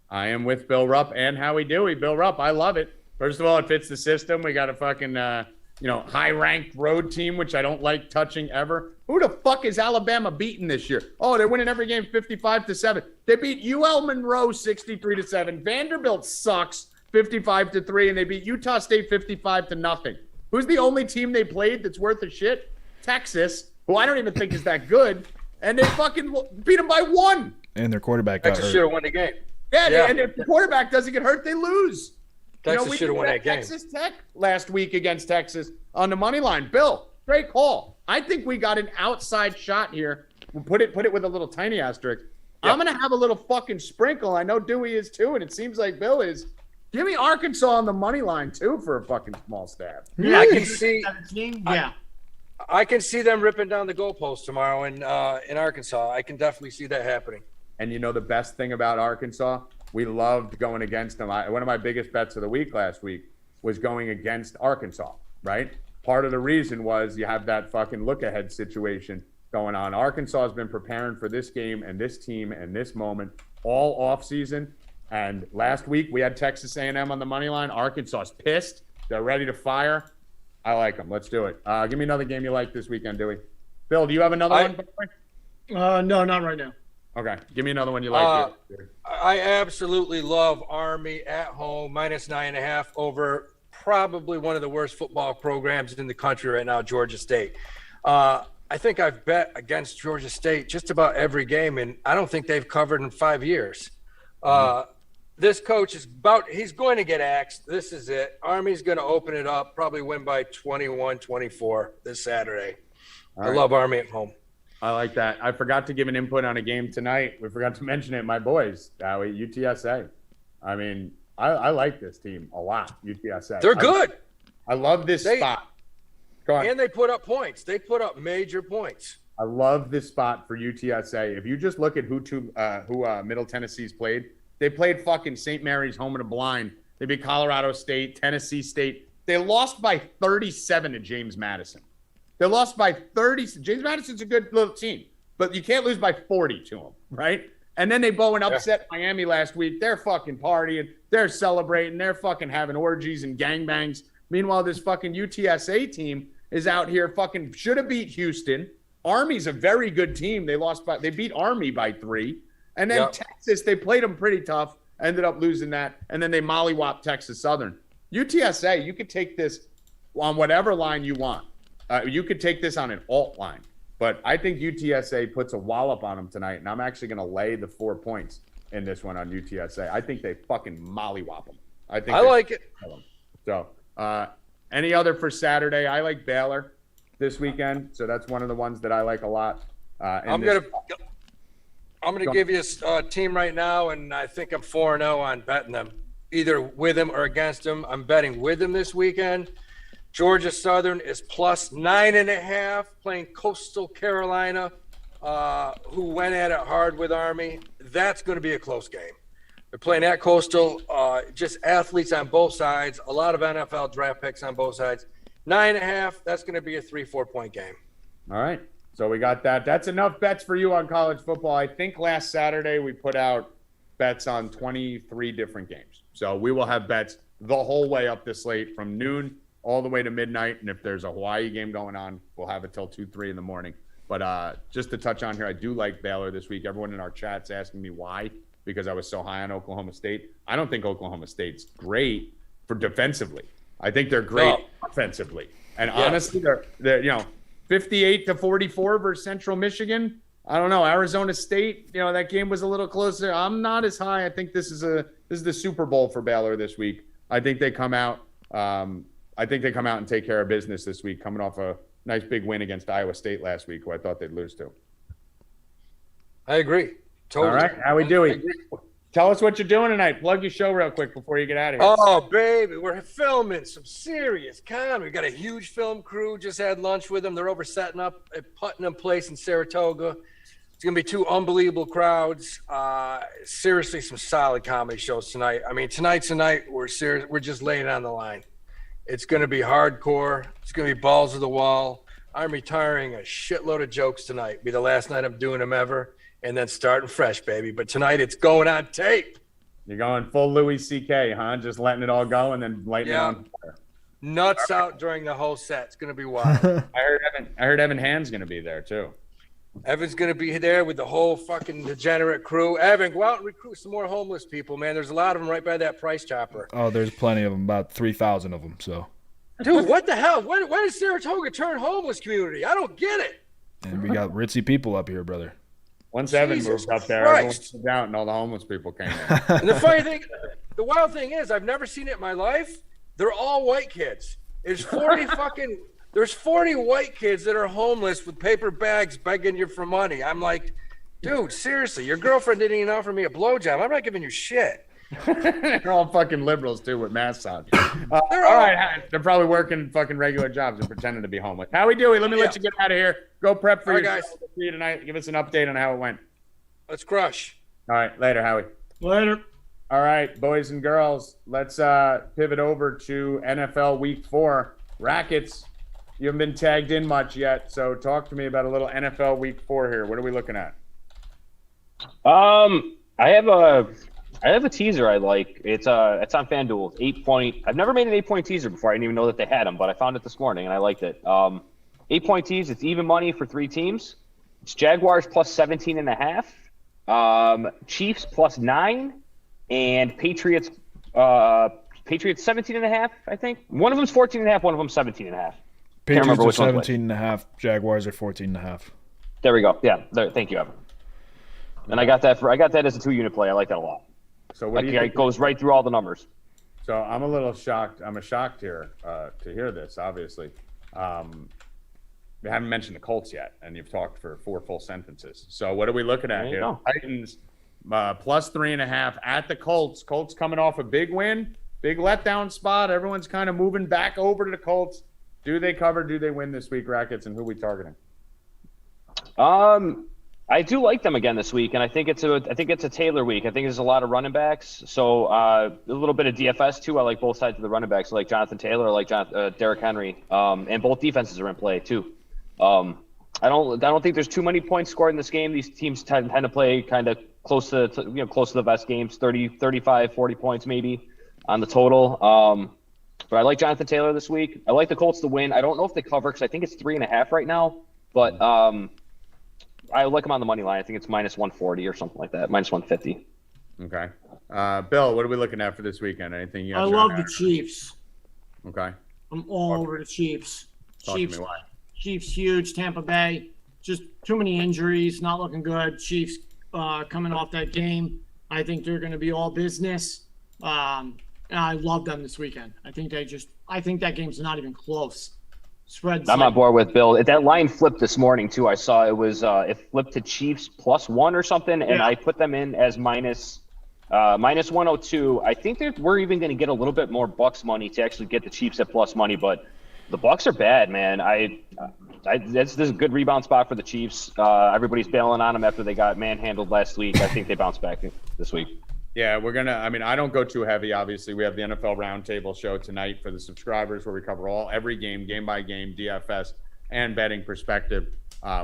Speaker 2: I am with Bill Rupp and Howie Dewey. Bill Rupp, I love it. First of all, it fits the system. We got a fucking high-ranked road team, which I don't like touching ever. Who the fuck is Alabama beating this year? Oh, they're winning every game 55-7. They beat UL Monroe 63-7. Vanderbilt sucks 55-3, and they beat Utah State 55-0. Who's the only team they played that's worth a shit? Texas, who I don't even think is that good, and they fucking beat them by 1.
Speaker 1: And their quarterback got
Speaker 5: Texas should have won the game.
Speaker 2: Yeah, and if the quarterback doesn't get hurt, they lose.
Speaker 5: Texas should have won that game.
Speaker 2: Texas Tech last week against Texas on the money line. Bill, great call. I think we got an outside shot here. We'll put it with a little tiny asterisk. Yep. I'm going to have a little fucking sprinkle. I know Dewey is too, and it seems like Bill is. Give me Arkansas on the money line too for a fucking small stab.
Speaker 3: Yeah, I can see. Yeah.
Speaker 5: I can see them ripping down the goalpost tomorrow in Arkansas. I can definitely see that happening.
Speaker 2: And you know the best thing about Arkansas? We loved going against them. One of my biggest bets of the week last week was going against Arkansas, right? Part of the reason was you have that fucking look-ahead situation going on. Arkansas has been preparing for this game and this team and this moment all offseason. And last week we had Texas A&M on the money line. Arkansas is pissed. They're ready to fire. I like them. Let's do it. Give me another game you like this weekend, Dewey. Bill, do you have another one?
Speaker 3: No, not right now.
Speaker 2: Okay. Give me another one you like.
Speaker 5: I absolutely love Army at home, -9.5 over probably one of the worst football programs in the country right now, Georgia State. I think I've bet against Georgia State just about every game, and I don't think they've covered in 5 years. This coach he's going to get axed. This is it. Army's going to open it up, probably win by 21-24 this Saturday. I love Army at home.
Speaker 2: I like that. I forgot to give an input on a game tonight. We forgot to mention it. My boys, Howie, UTSA. I mean, I like this team a lot, UTSA.
Speaker 5: They're good.
Speaker 2: I love this spot. Go on.
Speaker 5: And they put up points. They put up major points.
Speaker 2: I love this spot for UTSA. If you just look at who Middle Tennessee's played, they played fucking St. Mary's home of the blind. They beat Colorado State, Tennessee State. They lost by 37 to James Madison. They lost by 30. James Madison's a good little team, but you can't lose by 40 to them, right? And then they upset Miami last week. They're fucking partying. They're celebrating. They're fucking having orgies and gangbangs. Meanwhile, this fucking UTSA team is out here fucking should have beat Houston. Army's a very good team. They beat Army by 3. And then Texas, they played them pretty tough, ended up losing that. And then they mollywopped Texas Southern. UTSA, you could take this on whatever line you want. You could take this on an alt line. But I think UTSA puts a wallop on them tonight, and I'm actually going to lay the 4 points in this one on UTSA. I think they fucking mollywop them. I
Speaker 5: like it.
Speaker 2: So, any other for Saturday? I like Baylor this weekend, so that's one of the ones that I like a lot.
Speaker 5: I'm gonna give you a team right now, and I think I'm 4-0 on betting them, either with them or against them. I'm betting with them this weekend. Georgia Southern is +9.5, playing Coastal Carolina, who went at it hard with Army. That's going to be a close game. They're playing at Coastal, just athletes on both sides, a lot of NFL draft picks on both sides. 9.5, that's going to be a 3-4 point game.
Speaker 2: All right. So we got that. That's enough bets for you on college football. I think last Saturday we put out bets on 23 different games. So we will have bets the whole way up the slate from noon all the way to midnight. And if there's a Hawaii game going on, we'll have it till 2, 3 in the morning. But just to touch on here, I do like Baylor this week. Everyone in our chat's asking me why, because I was so high on Oklahoma State. I don't think Oklahoma State's great for defensively. I think they're great offensively. And honestly, they're 58-44 versus Central Michigan. I don't know. Arizona State, that game was a little closer. I'm not as high. I think this is the Super Bowl for Baylor this week. I think they come out. And take care of business this week, coming off a nice big win against Iowa State last week, who I thought they'd lose to.
Speaker 5: I agree. Totally.
Speaker 2: All right, Howie Dewey. Tell us what you're doing tonight. Plug your show real quick before you get out of here.
Speaker 5: Oh, baby, we're filming some serious comedy. We got a huge film crew. Just had lunch with them. They're over setting up at Putnam Place in Saratoga. It's going to be 2 unbelievable crowds. Seriously, some solid comedy shows tonight. I mean, tonight's the night. We're serious. We're just laying it on the line. It's going to be hardcore. It's going to be balls to the wall. I'm retiring a shitload of jokes tonight. Be the last night I'm doing them ever. And then starting fresh, baby. But tonight it's going on tape.
Speaker 2: You're going full Louis C.K., huh? Just letting it all go and then lighting it on fire.
Speaker 5: Nuts out during the whole set. It's going to be wild.
Speaker 2: I heard Evan Hand's going to be there, too.
Speaker 5: Evan's going to be there with the whole fucking degenerate crew. Evan, go out and recruit some more homeless people, man. There's a lot of them right by that price chopper.
Speaker 1: Oh, there's plenty of them, about 3,000 of them. So,
Speaker 5: dude, what the hell? When did Saratoga turn homeless community? I don't get it.
Speaker 1: And we got ritzy people up here, brother.
Speaker 2: Once Evan moved up there, everyone moved out and all the homeless people came in.
Speaker 5: And the wild thing is, I've never seen it in my life. They're all white kids. There's 40 white kids that are homeless with paper bags begging you for money. I'm like, dude, seriously, your girlfriend didn't even offer me a blowjob. I'm not giving you shit.
Speaker 2: They're all fucking liberals too with masks on. All right, they're probably working fucking regular jobs and pretending to be homeless. Howie Dewey, let me let you get out of here. Go prep for your
Speaker 5: guys.
Speaker 2: show. See you tonight. Give us an update on how it went.
Speaker 5: Let's crush.
Speaker 2: All right, later, Howie.
Speaker 3: Later.
Speaker 2: All right, boys and girls, let's pivot over to NFL Week 4. Rackets, you haven't been tagged in much yet, so talk to me about a little NFL Week 4 here. What are we looking at?
Speaker 4: I have a teaser I like. It's on FanDuel. 8-point. I've never made an 8-point teaser before. I didn't even know that they had them, but I found it this morning and I liked it. 8-point tease. It's even money for 3 teams. It's Jaguars plus 17.5. Chiefs plus 9. And Patriots 17.5, I think. One of them's 14.5, one of them's 17.5.
Speaker 1: Patriots are 17.5. Jaguars are 14.5.
Speaker 4: There we go. Yeah. There, thank you, Evan. And I got that as a 2-unit play. I like that a lot.
Speaker 2: So what do you think?
Speaker 4: It goes right through all the numbers.
Speaker 2: So I'm a little shocked. I'm shocked here to hear this, obviously. We haven't mentioned the Colts yet, and you've talked for 4 full sentences. So what are we looking at here? Titans plus 3.5 at the Colts. Colts coming off a big win, big letdown spot. Everyone's kind of moving back over to the Colts. Do they cover? Do they win this week, Rackets? And who are we targeting?
Speaker 4: I do like them again this week, and I think it's a Taylor week. I think there's a lot of running backs, so a little bit of DFS too. I like both sides of the running backs. I like Jonathan Taylor, I like Derrick Henry, and both defenses are in play too. I don't think there's too many points scored in this game. These teams tend to play kind of close to the best games, 30, 35, 40 points maybe on the total. But I like Jonathan Taylor this week. I like the Colts to win. I don't know if they cover because I think it's 3.5 right now, but I like them on the money line. I think it's minus 140 or something like that, minus 150.
Speaker 2: Okay. Bill, what are we looking at for this weekend? Anything you guys
Speaker 3: I love the Chiefs.
Speaker 2: Okay.
Speaker 3: I'm all over the Chiefs.
Speaker 2: Talk to me why.
Speaker 3: Chiefs huge. Tampa Bay, just too many injuries, not looking good. Chiefs coming off that game. I think they're going to be all business. I love them this weekend. I think that game's not even close. Spreads.
Speaker 4: I'm on board with Bill. That line flipped this morning too. I saw it was it flipped to Chiefs plus 1 or something, and I put them in as minus 102. I think that we're even going to get a little bit more Bucks money to actually get the Chiefs at plus money, but the Bucks are bad, man. This is a good rebound spot for the Chiefs. Everybody's bailing on them after they got manhandled last week. I think they bounce back this week.
Speaker 2: Yeah, I don't go too heavy, obviously. We have the NFL Roundtable show tonight for the subscribers where we cover every game by game, DFS, and betting perspective.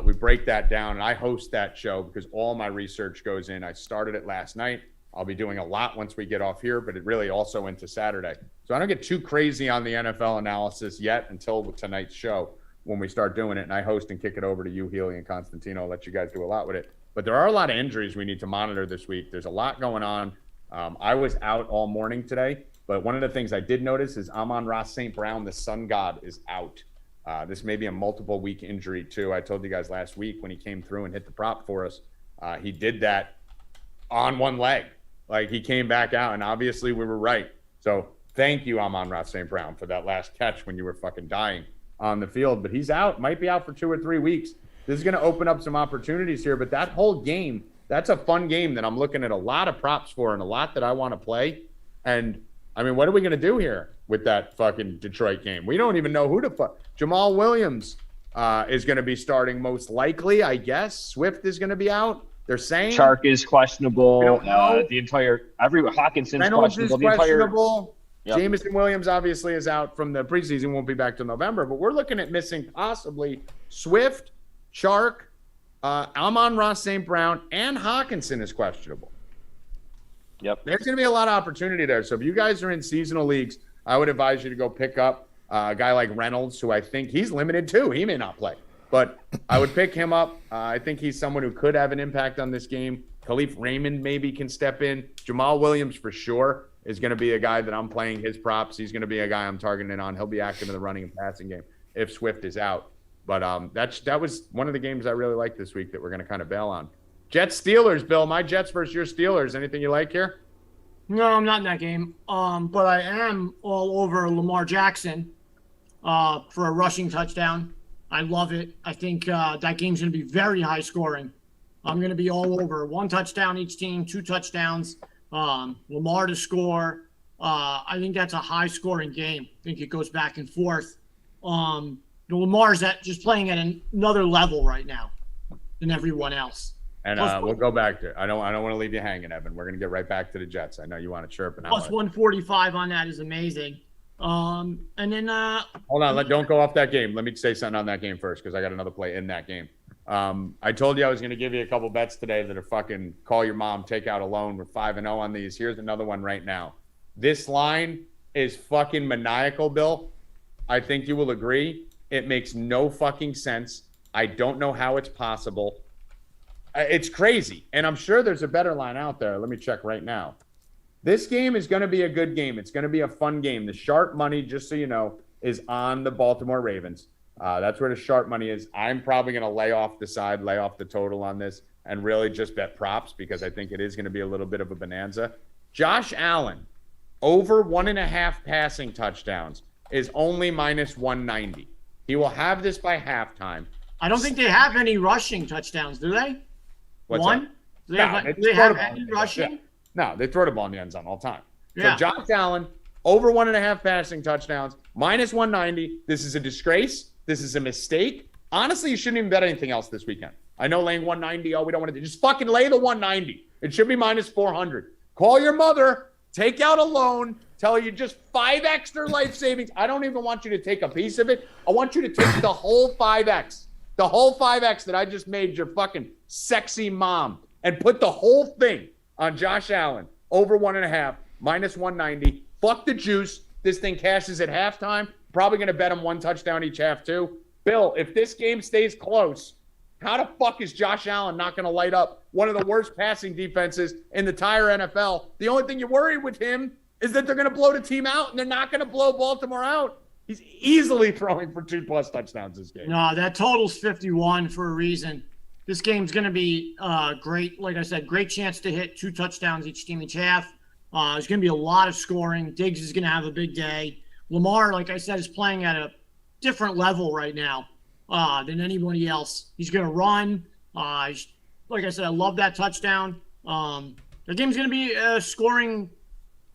Speaker 2: We break that down, and I host that show because all my research goes in. I started it last night. I'll be doing a lot once we get off here, but it really also into Saturday. So I don't get too crazy on the NFL analysis yet until tonight's show when we start doing it, and I host and kick it over to you, Healy, and Constantino. I'll let you guys do a lot with it. But there are a lot of injuries we need to monitor this week. There's a lot going on. I was out all morning today, but one of the things I did notice is Amon-Ra St. Brown, the sun god, is out. This may be a multiple-week injury, too. I told you guys last week when he came through and hit the prop for us, he did that on one leg. Like, he came back out, and obviously we were right. So thank you, Amon-Ra St. Brown, for that last catch when you were fucking dying on the field. But he's out, might be out for 2 or 3 weeks. This is going to open up some opportunities here, but that whole game, that's a fun game that I'm looking at a lot of props for and a lot that I want to play. And, I mean, what are we going to do here with that fucking Detroit game? We don't even know who to fuck. Jamal Williams is going to be starting most likely, I guess. Swift is going to be out. They're saying
Speaker 4: Chark is questionable. Hawkinson's
Speaker 2: Reynolds
Speaker 4: questionable.
Speaker 2: is questionable. Yep. Jameson Williams obviously is out from the preseason, won't be back till November. But we're looking at missing possibly Swift, Chark, Amon-Ra St. Brown, and Hawkinson is questionable.
Speaker 4: Yep.
Speaker 2: There's going to be a lot of opportunity there. So if you guys are in seasonal leagues, I would advise you to go pick up a guy like Reynolds, who I think he's limited too. He may not play, but I would pick him up. I think he's someone who could have an impact on this game. Khalif Raymond maybe can step in. Jamal Williams for sure is going to be a guy that I'm playing his props. He's going to be a guy I'm targeting on. He'll be active in the running and passing game if Swift is out. But that was one of the games I really liked this week that we're going to kind of bail on. Jets Steelers, Bill. My Jets versus your Steelers. Anything you like here?
Speaker 3: No, I'm not in that game. But I am all over Lamar Jackson for a rushing touchdown. I love it. I think that game's going to be very high scoring. I'm going to be all over 1 touchdown each team, 2 touchdowns. Lamar to score. I think that's a high-scoring game. I think it goes back and forth. Lamar's just playing at another level right now than everyone else.
Speaker 2: And we'll go back to. I don't want to leave you hanging, Evan. We're gonna get right back to the Jets. I know you want to chirp and
Speaker 3: plus 145 on that is amazing. And then
Speaker 2: hold on, don't go off that game. Let me say something on that game first because I got another play in that game. I told you I was gonna give you a couple bets today that are fucking call your mom, take out a loan. We're 5-0 on these. Here's another one right now. This line is fucking maniacal, Bill. I think you will agree. It makes no fucking sense. I don't know how it's possible. It's crazy. And I'm sure there's a better line out there. Let me check right now. This game is going to be a good game. It's going to be a fun game. The sharp money, just so you know, is on the Baltimore Ravens. That's where the sharp money is. I'm probably going to lay off the total on this and really just bet props because I think it is going to be a little bit of a bonanza. Josh Allen, over 1.5 passing touchdowns is only minus 190. He will have this by halftime.
Speaker 3: I don't think they have any rushing touchdowns, do they?
Speaker 2: What's
Speaker 3: One?
Speaker 2: That?
Speaker 3: Do they have any rushing?
Speaker 2: Yeah. No, they throw the ball in the end zone all the time.
Speaker 3: Yeah.
Speaker 2: So Josh Allen, over 1.5 passing touchdowns, minus 190. This is a disgrace. This is a mistake. Honestly, you shouldn't even bet anything else this weekend. I know laying 190. Oh, we don't want to do. Just fucking lay the 190. It should be minus 400. Call your mother. Take out a loan. Tell you just 5 extra life savings. I don't even want you to take a piece of it. I want you to take the whole 5x. The whole 5x that I just made your fucking sexy mom and put the whole thing on Josh Allen over 1.5 minus 190. Fuck the juice. This thing cashes at halftime. Probably going to bet him 1 touchdown each half too. Bill, if this game stays close, how the fuck is Josh Allen not going to light up one of the worst passing defenses in the entire NFL? The only thing you worry with him is that they're going to blow the team out and they're not going to blow Baltimore out. He's easily throwing for 2+ touchdowns this game.
Speaker 3: No, that total's 51 for a reason. This game's going to be great. Like I said, great chance to hit 2 touchdowns each team each half. There's going to be a lot of scoring. Diggs is going to have a big day. Lamar, like I said, is playing at a different level right now than anybody else. He's going to run. Like I said, I love that touchdown. The game's going to be scoring,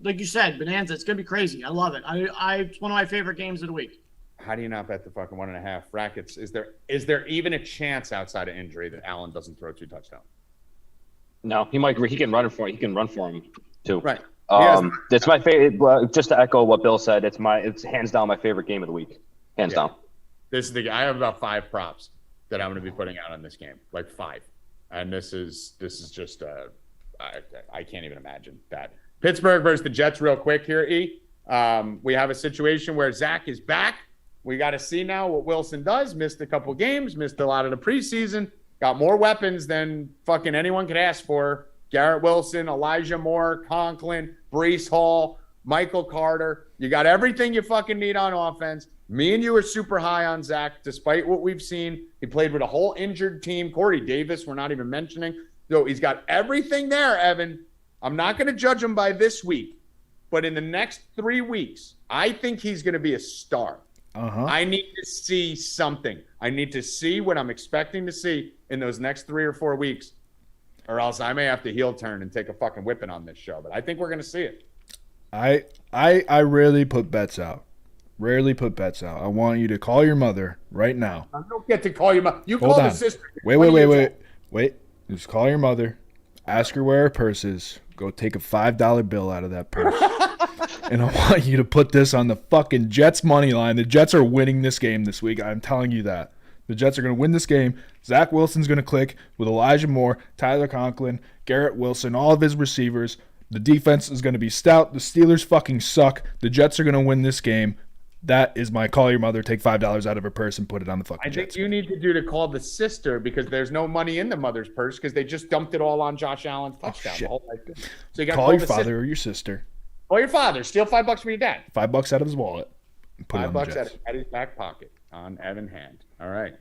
Speaker 3: like you said, bonanza. It's going to be crazy. I love it. It's one of my favorite games of the week.
Speaker 2: How do you not bet the fucking 1.5 Rackets? Is there even a chance outside of injury that Allen doesn't throw 2 touchdowns?
Speaker 4: No, he can run for it. He can run for him too.
Speaker 2: Right.
Speaker 4: It's my favorite. Just to echo what Bill said, it's hands down my favorite game of the week. Hands down.
Speaker 2: This is I have about 5 props that I'm going to be putting out on this game, like 5, and this is just I can't even imagine that. Pittsburgh versus the Jets, real quick here. We have a situation where Zach is back. We got to see now what Wilson does. Missed a couple games, missed a lot of the preseason. Got more weapons than fucking anyone could ask for. Garrett Wilson, Elijah Moore, Conklin, Breece Hall, Michael Carter. You got everything you fucking need on offense. Me and you are super high on Zach, despite what we've seen. He played with a whole injured team. Corey Davis, we're not even mentioning. So he's got everything there, Evan. I'm not going to judge him by this week, but in the next 3 weeks, I think he's going to be a star. I need to see something. I need to see what I'm expecting to see in those next 3 or 4 weeks, or else I may have to heel turn and take a fucking whipping on this show. But I think we're going to see it.
Speaker 1: I rarely put bets out. I want you to call your mother right now.
Speaker 2: I don't get to call your mother. You call the sister.
Speaker 1: Wait. Just call your mother. Ask her where her purse is. Go take a $5 bill out of that purse. And I want you to put this on the fucking Jets money line. The Jets are winning this game this week. I'm telling you that. The Jets are going to win this game. Zach Wilson's going to click with Elijah Moore, Tyler Conklin, Garrett Wilson, all of his receivers. The defense is going to be stout. The Steelers fucking suck. The Jets are going to win this game. That is my call your mother, take $5 out of her purse and put it on the fucking Jets.
Speaker 2: I think you need to call the sister because there's no money in the mother's purse because they just dumped it all on Josh Allen's touchdown. The whole life. So you got to
Speaker 1: call your father or your sister.
Speaker 2: Call your father. Steal $5 from your dad.
Speaker 1: $5 out of his wallet. Put it on the Jets.
Speaker 2: $5 out of his back pocket on Evan Hand. All right.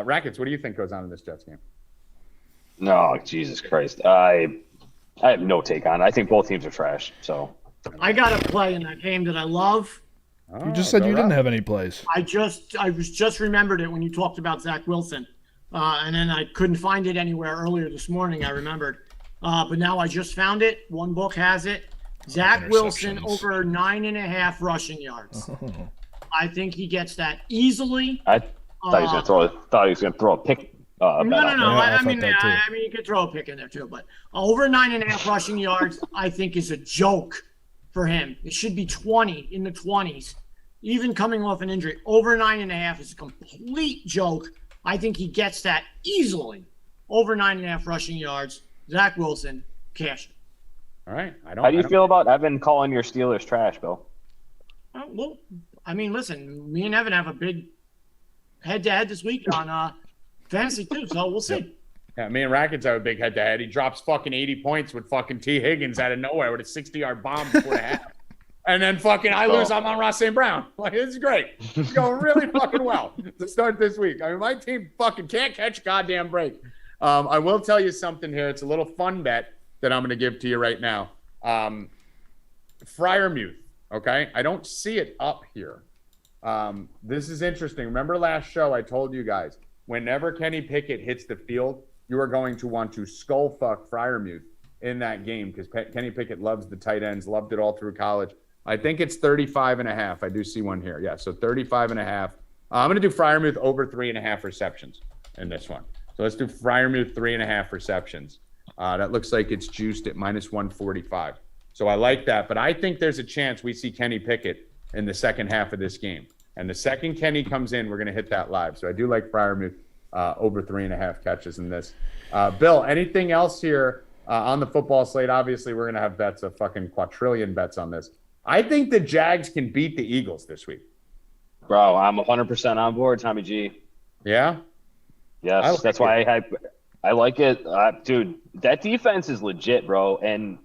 Speaker 2: Rackets, what do you think goes on in this Jets game?
Speaker 4: No, Jesus Christ. I have no take on it. I think both teams are trash. So
Speaker 3: I got a play in that game that I love.
Speaker 1: You just said you didn't have any plays.
Speaker 3: I was just remembered it when you talked about Zach Wilson, and then I couldn't find it anywhere earlier this morning. I remembered. But now I just found it. One book has it. Zach Wilson
Speaker 1: Interceptions.
Speaker 3: over 9.5 rushing yards.
Speaker 1: Oh.
Speaker 3: I think he gets that easily.
Speaker 4: I thought he was gonna throw a pick.
Speaker 3: No.
Speaker 1: Yeah, I
Speaker 3: I mean,
Speaker 1: thought that too.
Speaker 3: I mean, you could throw a pick in there too, but over 9.5 rushing yards, I think is a joke for him. It should be 20 in the 20s, even coming off an injury. Over 9.5 is a complete joke. I think he gets that easily. Over 9.5 rushing yards. Zach Wilson, cash.
Speaker 2: All right.
Speaker 4: How do you feel about Evan calling your Steelers trash, Bill?
Speaker 3: Well, I mean, listen, me and Evan have a big head-to-head this week on fantasy too, so we'll see.
Speaker 2: Yeah, me and Rackets have a big head-to-head. He drops fucking 80 points with fucking T. Higgins out of nowhere with a 60-yard bomb before the half. And then fucking I lose, I'm on Ross St. Brown. Like, it's great. It's going really fucking well to start this week. I mean, my team fucking can't catch a goddamn break. I will tell you something here. It's a little fun bet that I'm going to give to you right now. Freiermuth, okay? I don't see it up here. This is interesting. Remember last show I told you guys, whenever Kenny Pickett hits the field, you are going to want to skull fuck Freiermuth in that game because Kenny Pickett loves the tight ends, loved it all through college. I think it's 35.5. I do see one here. Yeah, so 35.5. I'm going to do Freiermuth over 3.5 receptions in this one. So let's do Freiermuth 3.5 receptions. That looks like it's juiced at -145. So I like that. But I think there's a chance we see Kenny Pickett in the second half of this game. And the second Kenny comes in, we're going to hit that live. So I do like Freiermuth over 3.5 catches in this. Bill, anything else here on the football slate? Obviously, we're going to have bets, a fucking quadrillion bets on this. I think the Jags can beat the Eagles this week.
Speaker 4: Bro, I'm 100% on board, Tommy G.
Speaker 2: Yeah?
Speaker 4: Yes, that's why I like it. Dude, that defense is legit, bro. And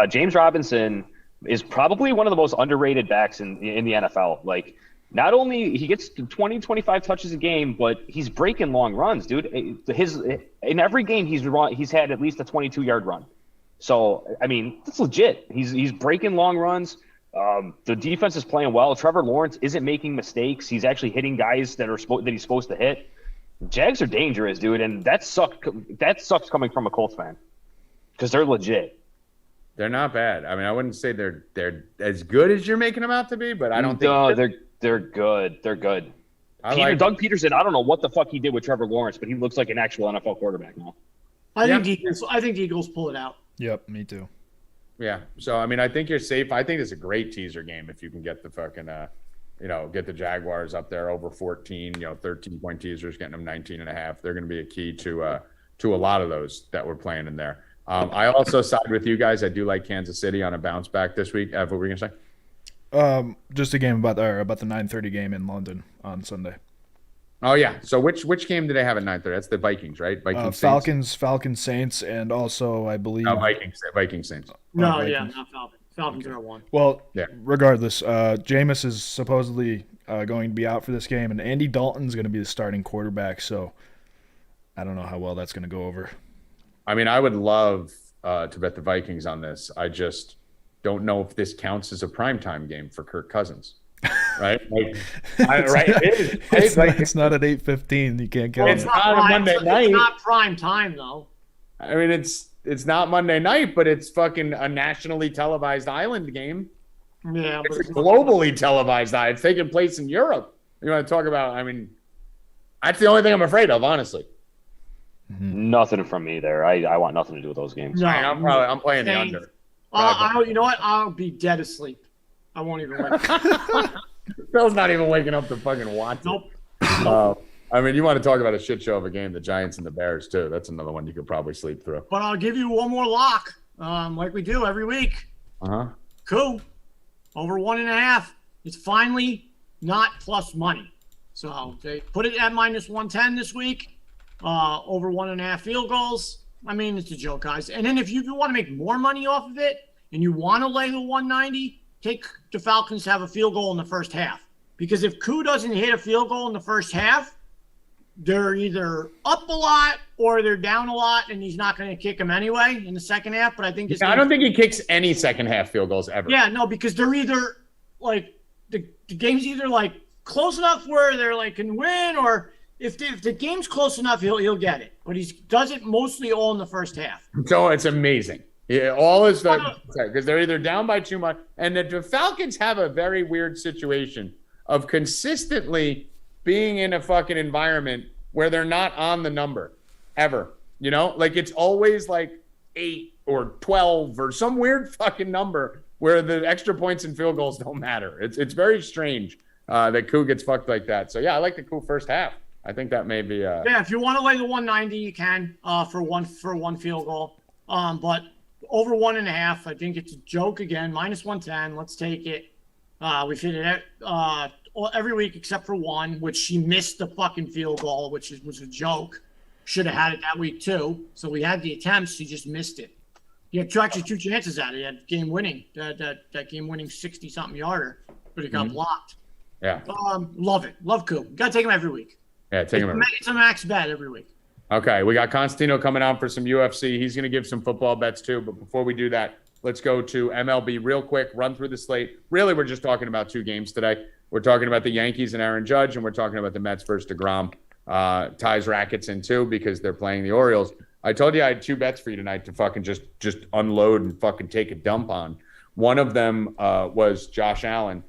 Speaker 4: James Robinson is probably one of the most underrated backs in the NFL. Like, not only he gets 20, 25 touches a game, but he's breaking long runs, dude. In every game he's had at least a 22-yard run. So, I mean, that's legit. He's breaking long runs. The defense is playing well. Trevor Lawrence isn't making mistakes. He's actually hitting guys that he's supposed to hit. Jags are dangerous, dude, and that sucks coming from a Colts fan because they're legit.
Speaker 2: They're not bad. I mean, I wouldn't say they're as good as you're making them out to be, but I don't think
Speaker 4: they're good. They're good. Doug Peterson, I don't know what the fuck he did with Trevor Lawrence, but he looks like an actual NFL quarterback now.
Speaker 3: I think the Eagles pull it out.
Speaker 1: Yep, me too.
Speaker 2: Yeah. So, I mean, I think you're safe. I think it's a great teaser game if you can get the fucking, get the Jaguars up there over 14, 13-point teasers, getting them 19.5. They're going to be a key to a lot of those that we're playing in there. I also side with you guys. I do like Kansas City on a bounce back this week. What were you going to say?
Speaker 1: Just a game about the 9:30 game in London on Sunday.
Speaker 2: Oh yeah. So which game do they have at 9:30? That's the Vikings, right?
Speaker 1: Falcons, Saints, and also I believe
Speaker 2: Vikings, Saints.
Speaker 3: No,
Speaker 1: Vikings.
Speaker 3: yeah, not Falcons. Falcons are one.
Speaker 1: Well,
Speaker 2: yeah.
Speaker 1: Regardless, Jameis is supposedly going to be out for this game, and Andy Dalton's going to be the starting quarterback. So I don't know how well that's going to go over.
Speaker 2: I mean, I would love to bet the Vikings on this. I just don't know if this counts as a primetime game for Kirk Cousins. Right?
Speaker 1: It's not at 8:15. You can't count.
Speaker 2: It's not a Monday night.
Speaker 3: It's not prime time though.
Speaker 2: I mean, it's not Monday night, but it's fucking a nationally televised island game.
Speaker 3: Yeah,
Speaker 2: it's a globally televised. It's taking place in Europe. You want to talk about? I mean, that's the only thing I'm afraid of, honestly.
Speaker 4: Nothing from me there. I want nothing to do with those games.
Speaker 3: No,
Speaker 2: I'm playing the under.
Speaker 3: You know what? I'll be dead asleep. I won't even wake up.
Speaker 2: Phil's not even waking up to fucking watch it.
Speaker 3: Nope.
Speaker 2: I mean, you want to talk about a shit show of a game, the Giants and the Bears, too. That's another one you could probably sleep through.
Speaker 3: But I'll give you one more lock, like we do every week.
Speaker 2: Uh-huh.
Speaker 3: Cool. Over 1.5. It's finally not plus money. So they put it at -110 this week. Over 1.5 field goals. I mean, it's a joke, guys. And then if you want to make more money off of it and you want to lay the 190, take the Falcons to have a field goal in the first half. Because if Koo doesn't hit a field goal in the first half, they're either up a lot or they're down a lot, and he's not going to kick them anyway in the second half. But I think
Speaker 2: I don't think he kicks any second half field goals ever.
Speaker 3: Yeah, no, because they're either like the game's either like close enough where they're like can win, or If the game's close enough, he'll get it. But he does it mostly all in the first half.
Speaker 2: So it's amazing. Yeah, all is because they're either down by too much, and the Falcons have a very weird situation of consistently being in a fucking environment where they're not on the number ever. You know, like it's always like 8 or 12 or some weird fucking number where the extra points and field goals don't matter. It's very strange that Koo gets fucked like that. So yeah, I like the Koo first half. I think that may be.
Speaker 3: Yeah, if you want to lay the 190, you can for one field goal. But over 1.5, I think it's a joke again. -110. Let's take it. We've hit it every week except for one, which she missed the fucking field goal, which was a joke. Should have had it that week too. So we had the attempts, she just missed it. He had two chances at it. He had game winning, that game winning 60-something yarder, but it got blocked.
Speaker 2: Yeah.
Speaker 3: Love it. Love Coop. Got to take him every week.
Speaker 2: Yeah, take him every week.
Speaker 3: It's a max bet every week.
Speaker 2: Okay, we got Constantino coming out for some UFC. He's going to give some football bets too. But before we do that, let's go to MLB real quick, run through the slate. Really, we're just talking about 2 games today. We're talking about the Yankees and Aaron Judge, and we're talking about the Mets versus DeGrom. Ties Rackets in too because they're playing the Orioles. I told you I had 2 bets for you tonight to fucking just unload and fucking take a dump on. One of them was Josh Allen.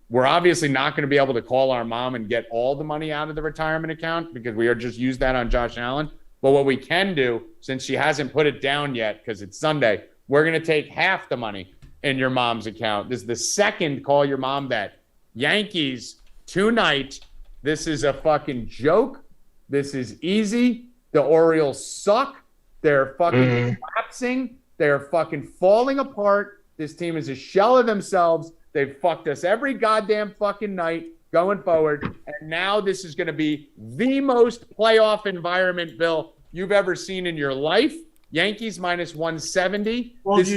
Speaker 2: We're obviously not going to be able to call our mom and get all the money out of the retirement account because we are just used that on Josh Allen. But what we can do, since she hasn't put it down yet because it's Sunday, we're going to take half the money in your mom's account. This is the second call your mom bet. Yankees tonight. This is a fucking joke. This is easy. The Orioles suck. They're fucking collapsing. They're fucking falling apart. This team is a shell of themselves. They've fucked us every goddamn fucking night going forward. And now this is going to be the most playoff environment, Bill, you've ever seen in your life. Yankees -170.
Speaker 3: Well,
Speaker 2: this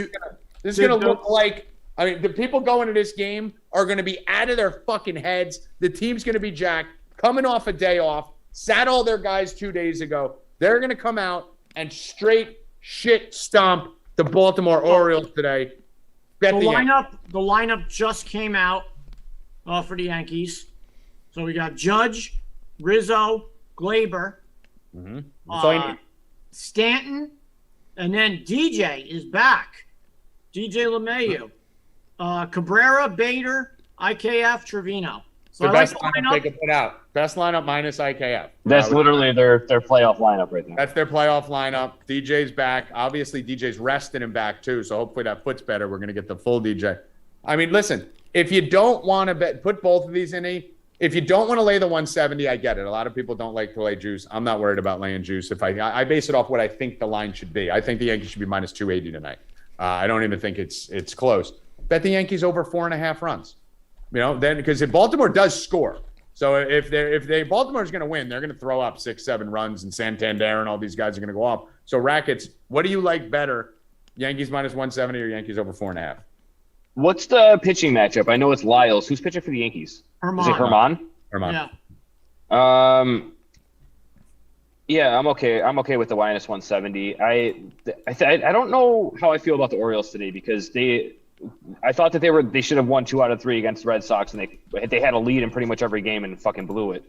Speaker 2: is going to look like, I mean, the people going to this game are going to be out of their fucking heads. The team's going to be jacked, coming off a day off, sat all their guys 2 days ago. They're going to come out and straight shit stomp the Baltimore Orioles today.
Speaker 3: The lineup just came out for the Yankees. So we got Judge, Rizzo, Glaber, Stanton, and then DJ is back. DJ LeMahieu. Cabrera, Bader, IKF, Trevino. So
Speaker 2: the best lineup they could put out. Best lineup minus IKF.
Speaker 4: That's literally their playoff lineup right now.
Speaker 2: That's their playoff lineup. DJ's back. Obviously, DJ's rested him back too, so hopefully that foot's better. We're going to get the full DJ. I mean, listen, if you don't want to bet, put both of these in. If you don't want to lay the 170, I get it. A lot of people don't like to lay juice. I'm not worried about laying juice. If I base it off what I think the line should be. I think the Yankees should be -280 tonight. I don't even think it's close. Bet the Yankees over 4.5 runs. You know, then because if Baltimore does score, so if Baltimore's going to win, they're going to throw up 6-7 runs, and Santander and all these guys are going to go off. So Rackets, what do you like better, Yankees -170 or Yankees over 4.5?
Speaker 4: What's the pitching matchup? I know it's Lyles. Who's pitching for the Yankees?
Speaker 3: Herman.
Speaker 4: Is it Herman?
Speaker 2: Herman.
Speaker 3: Yeah.
Speaker 4: Yeah, I'm okay. I'm okay with the -170. I don't know how I feel about the Orioles today because I thought that they should have won 2 out of 3 against the Red Sox, and they had a lead in pretty much every game and fucking blew it,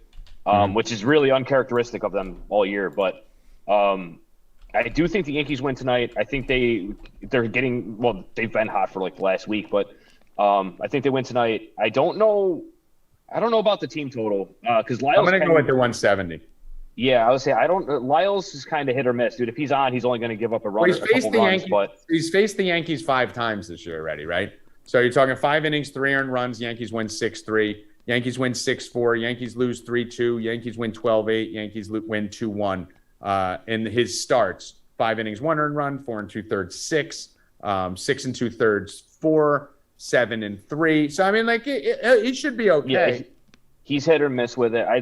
Speaker 4: which is really uncharacteristic of them all year. But I do think the Yankees win tonight. I think they're getting they've been hot for like the last week, but I think they win tonight. I don't know about the team total because Lyles.
Speaker 2: I'm gonna go with the 170.
Speaker 4: Yeah, I would say Lyles is kind of hit or miss, dude. If he's on, he's only going to give up a run.
Speaker 2: Well, he's faced the Yankees 5 times this year already, right? So you're talking 5 innings, 3 earned runs. Yankees win 6-3. Yankees win 6-4. Yankees lose 3-2. Yankees win 12-8. Yankees win 2-1. In his starts, 5 innings, 1 earned run, 4 2/3, 6, 6 2/3, 4, 7 3. So I mean, like it should be okay.
Speaker 4: Yeah, he's hit or miss with it. I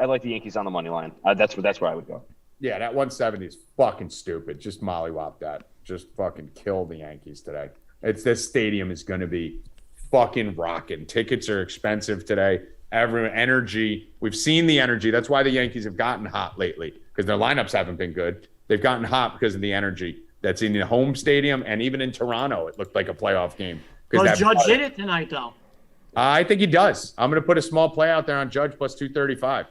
Speaker 4: like the Yankees on the money line. That's where I would go.
Speaker 2: Yeah, that 170 is fucking stupid. Just mollywop that. Just fucking kill the Yankees today. This stadium is going to be fucking rocking. Tickets are expensive today. Everyone, energy. We've seen the energy. That's why the Yankees have gotten hot lately because their lineups haven't been good. They've gotten hot because of the energy that's in the home stadium and even in Toronto. It looked like a playoff game.
Speaker 3: Well, Judge hit it tonight, though.
Speaker 2: I think he does. I'm going to put a small play out there on Judge plus 235.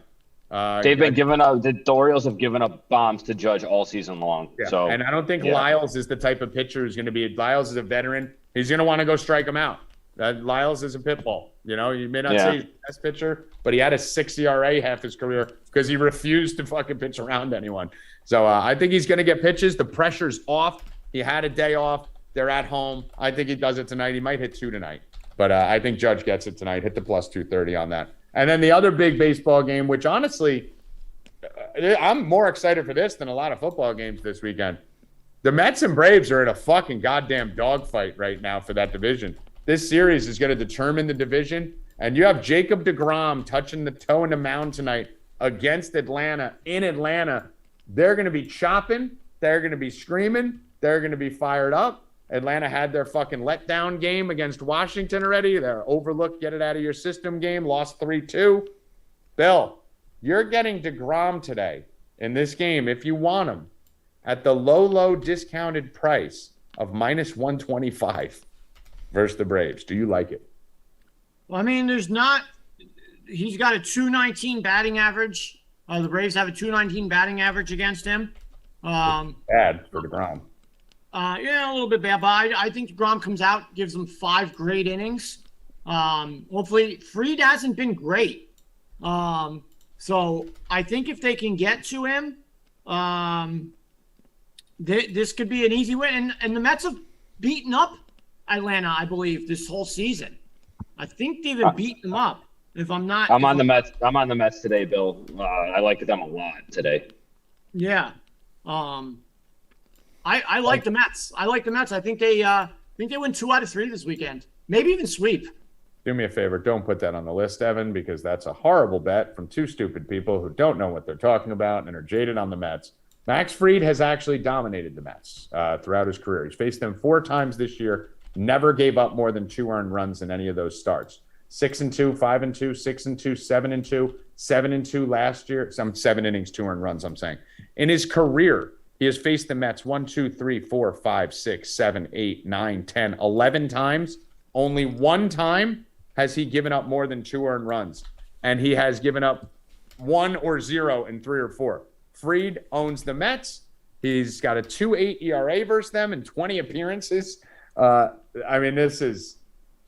Speaker 4: They've been giving up. The Orioles have given up bombs to Judge all season long.
Speaker 2: Yeah.
Speaker 4: So,
Speaker 2: and I don't think Lyles is the type of pitcher who's going to be. Lyles is a veteran. He's going to want to go strike him out. Lyles is a pit bull. You know, you may not say he's the best pitcher, but he had a 6 ERA half his career because he refused to fucking pitch around anyone. So I think he's going to get pitches. The pressure's off. He had a day off. They're at home. I think he does it tonight. He might hit 2 tonight. But I think Judge gets it tonight. Hit the plus 230 on that. And then the other big baseball game, which honestly, I'm more excited for this than a lot of football games this weekend. The Mets and Braves are in a fucking goddamn dogfight right now for that division. This series is going to determine the division. And you have Jacob deGrom touching the toe in the mound tonight against Atlanta in Atlanta. They're going to be chopping. They're going to be screaming. They're going to be fired up. Atlanta had their fucking letdown game against Washington already. Their overlook, get it out of your system game, lost 3-2. Bill, you're getting deGrom today in this game, if you want him, at the low discounted price of minus 125 versus the Braves. Do you like it?
Speaker 3: Well, I mean, he's got a 219 batting average. The Braves have a 219 batting average against him.
Speaker 2: Bad for deGrom.
Speaker 3: Yeah, a little bit bad, but I think deGrom comes out, gives them 5 great innings. Hopefully, Fried hasn't been great. So I think if they can get to him, this could be an easy win. And the Mets have beaten up Atlanta, I believe, this whole season. I think they've been beating them up. If I'm not,
Speaker 4: I'm on the Mets. I'm on the Mets today, Bill. I like them a lot today.
Speaker 3: Yeah. I like the Mets. I like the Mets. I think they win 2 out of 3 this weekend. Maybe even sweep.
Speaker 2: Do me a favor. Don't put that on the list, Evan, because that's a horrible bet from 2 stupid people who don't know what they're talking about and are jaded on the Mets. Max Fried has actually dominated the Mets throughout his career. He's faced them 4 times this year, never gave up more than 2 earned runs in any of those starts. 6-2, 5-2, 6-2, 7-2, 7-2 last year. Some 7 innings, 2 earned runs, I'm saying. In his career, he has faced the Mets 1, 2, 3, 4, 5, 6, 7, 8, 9, 10, 11 times. Only 1 time has he given up more than 2 earned runs. And he has given up 1 or 0 in 3 or 4. Fried owns the Mets. He's got a 2.8 ERA versus them in 20 appearances. I mean, this is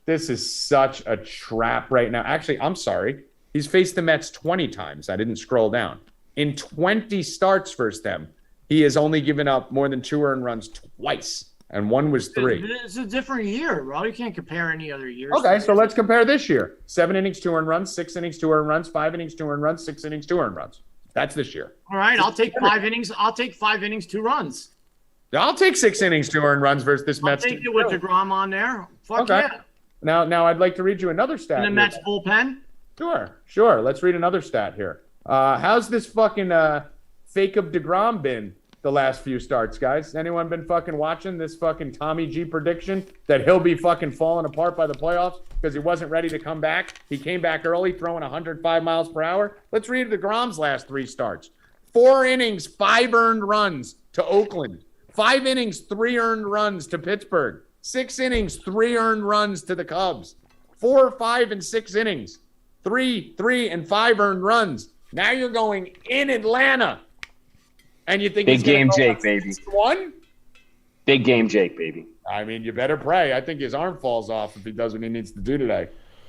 Speaker 2: such a trap right now. Actually, I'm sorry. He's faced the Mets 20 times. I didn't scroll down. In 20 starts versus them, he has only given up more than 2 earned runs twice, and 1 was 3.
Speaker 3: It's a different year, bro. You can't compare any other years.
Speaker 2: Okay, so let's compare this year. 7 innings, 2 earned runs, 6 innings, 2 earned runs, 5 innings, 2 earned runs, 6 innings, 2 earned runs. That's this year.
Speaker 3: All right, I'll take 5 innings. I'll take 5 innings, 2 runs.
Speaker 2: I'll take 6 innings, 2 earned runs versus this Mets
Speaker 3: I'll take it with deGrom on there. Fuck
Speaker 2: okay.
Speaker 3: Yeah.
Speaker 2: Now I'd like to read you another stat.
Speaker 3: In the Mets bullpen?
Speaker 2: Sure. Let's read another stat here. How's this fucking fake of deGrom been the last few starts, guys? Anyone been fucking watching this fucking Tommy G prediction that he'll be fucking falling apart by the playoffs because he wasn't ready to come back? He came back early, throwing 105 miles per hour. Let's read deGrom's last 3 starts. 4 innings, 5 earned runs to Oakland. 5 innings, 3 earned runs to Pittsburgh. 6 innings, 3 earned runs to the Cubs. 4, 5, and 6 innings. 3, 3, and 5 earned runs. Now you're going in Atlanta. And you think
Speaker 4: big game Jake, baby.
Speaker 2: 1?
Speaker 4: Big game Jake, baby.
Speaker 2: I mean, you better pray. I think his arm falls off if he does what he needs to do today.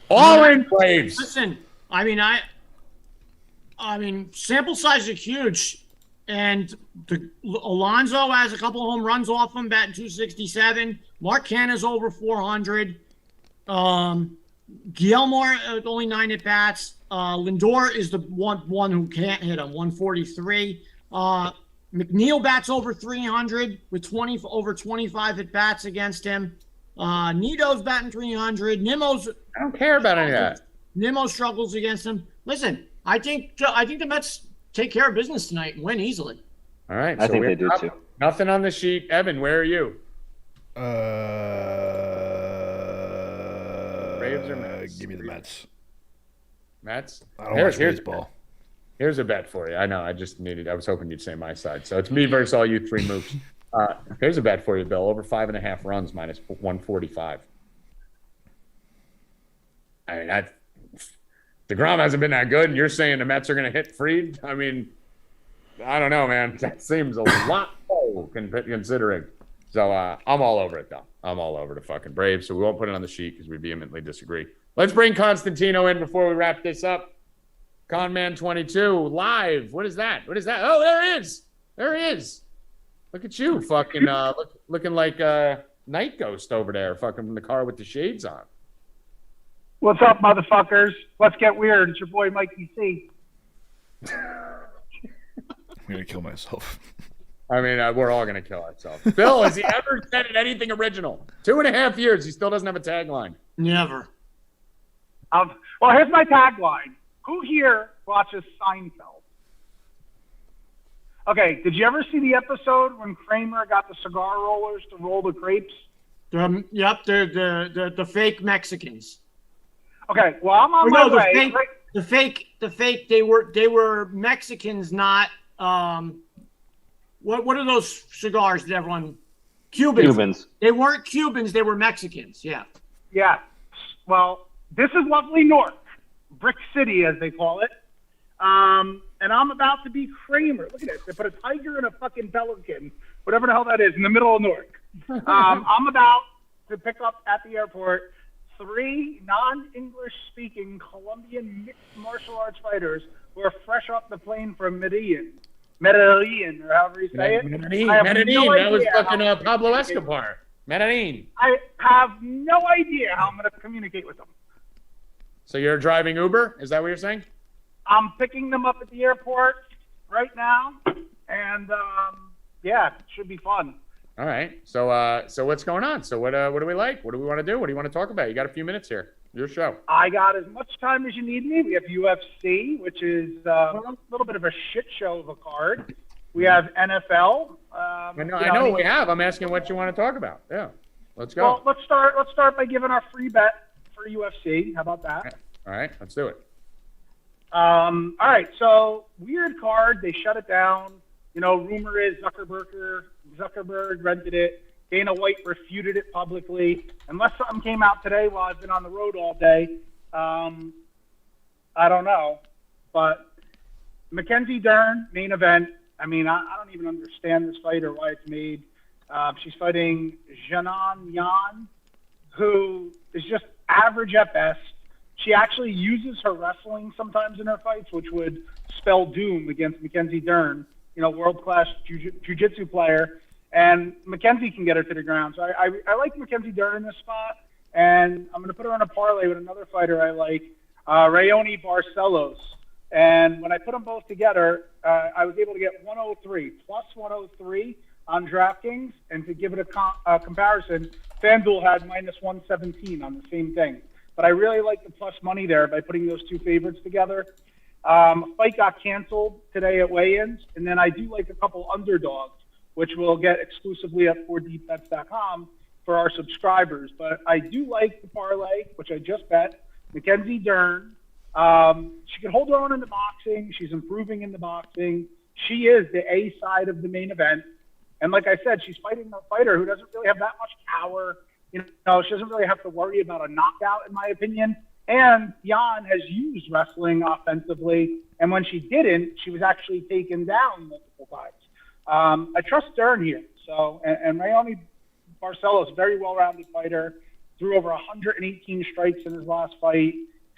Speaker 2: All in Braves.
Speaker 3: Listen, I mean, sample size is huge. And Alonso has a couple of home runs off him, batting 267. Mark Canha's over 400. Guillermo only 9 at bats. Lindor is the one who can't hit him, 143. McNeil bats over 300 with over 25 at bats against him. Nito's batting 300. Nimmo's.
Speaker 2: I don't care about any of that.
Speaker 3: Nimmo struggles against him. Listen, I think the Mets take care of business tonight and win easily.
Speaker 2: All right.
Speaker 4: I think they do too.
Speaker 2: Nothing on the sheet. Evan, where are you? Braves or Mets?
Speaker 1: Give me the Mets.
Speaker 2: Mets?
Speaker 1: I don't watch baseball.
Speaker 2: Here's a bet for you. I know. I was hoping you'd say my side. So it's me versus all you 3 mooks. Here's a bet for you, Bill. Over 5.5 runs minus 145. I mean, DeGrom hasn't been that good, and you're saying the Mets are going to hit Fried? I mean, I don't know, man. That seems a lot low considering. So I'm all over it, though. I'm all over the fucking Braves, so we won't put it on the sheet because we vehemently disagree. Let's bring Constantino in before we wrap this up. Conman22 live. What is that? What is that? Oh, there he is. There he is. Look at you, fucking looking like a night ghost over there, fucking in the car with the shades on.
Speaker 6: What's up, motherfuckers? Let's get weird. It's your boy Mikey C.
Speaker 1: I'm gonna kill myself.
Speaker 2: I mean, we're all gonna kill ourselves. Bill, has he ever said anything original? 2.5 years, he still doesn't have a tagline.
Speaker 3: Never.
Speaker 6: Well, here's my tagline. Who here watches Seinfeld? Okay, did you ever see the episode when Kramer got the cigar rollers to roll the crepes?
Speaker 3: Yep, the fake Mexicans.
Speaker 6: Okay, well, I'm on my way.
Speaker 3: The fake. They were Mexicans, not What are those cigars that everyone? Cubans. They weren't Cubans. They were Mexicans. Yeah.
Speaker 6: Yeah. Well, this is lovely Newark, Brick City, as they call it. And I'm about to be Kramer. Look at this. They put a tiger and a fucking pelican, whatever the hell that is, in the middle of Newark. I'm about to pick up at the airport 3 non-English speaking Colombian mixed martial arts fighters who are fresh off the plane from Medellin, or however you say it.
Speaker 2: Medellin. That was fucking Pablo Escobar. Medellin.
Speaker 6: I have no idea how I'm going to communicate with them.
Speaker 2: So you're driving Uber? Is that what you're saying?
Speaker 6: I'm picking them up at the airport right now, and yeah, it should be fun.
Speaker 2: All right. So what's going on? So what do we like? What do we want to do? What do you want to talk about? You got a few minutes here. Your show.
Speaker 6: I got as much time as you need me. We have UFC, which is a little bit of a shit show of a card. We have NFL.
Speaker 2: I know what we have. I'm asking what you want to talk about. Yeah. Let's go.
Speaker 6: Well, let's start by giving our free bet for UFC. How about that?
Speaker 2: All right. Let's do it.
Speaker 6: All right. So weird card. They shut it down. You know, rumor is Zuckerberg rented it. Dana White refuted it publicly. Unless something came out today while I've been on the road all day, I don't know. But Mackenzie Dern, main event. I mean, I don't even understand this fight or why it's made. She's fighting Janan Yan, who is just average at best. She actually uses her wrestling sometimes in her fights, which would spell doom against Mackenzie Dern, you know, world-class jiu-jitsu player. And Mackenzie can get her to the ground. So I like Mackenzie Dern in this spot. And I'm going to put her on a parlay with another fighter I like, Raoni Barcelos. And when I put them both together, I was able to get 103, plus 103 on DraftKings. And to give it a comparison, FanDuel had minus 117 on the same thing. But I really like the plus money there by putting those two favorites together. Fight got canceled today at weigh-ins. And then I do like a couple underdogs, which we'll get exclusively at 4deepbets.com for our subscribers. But I do like the parlay, which I just bet, Mackenzie Dern. She can hold her own in the boxing. She's improving in the boxing. She is the A side of the main event. And like I said, she's fighting a fighter who doesn't really have that much power. You know, she doesn't really have to worry about a knockout, in my opinion. And Jan has used wrestling offensively. And when she didn't, she was actually taken down multiple times. I trust Dern here. So, and Raoni Barcelos, very well-rounded fighter, threw over 118 strikes in his last fight.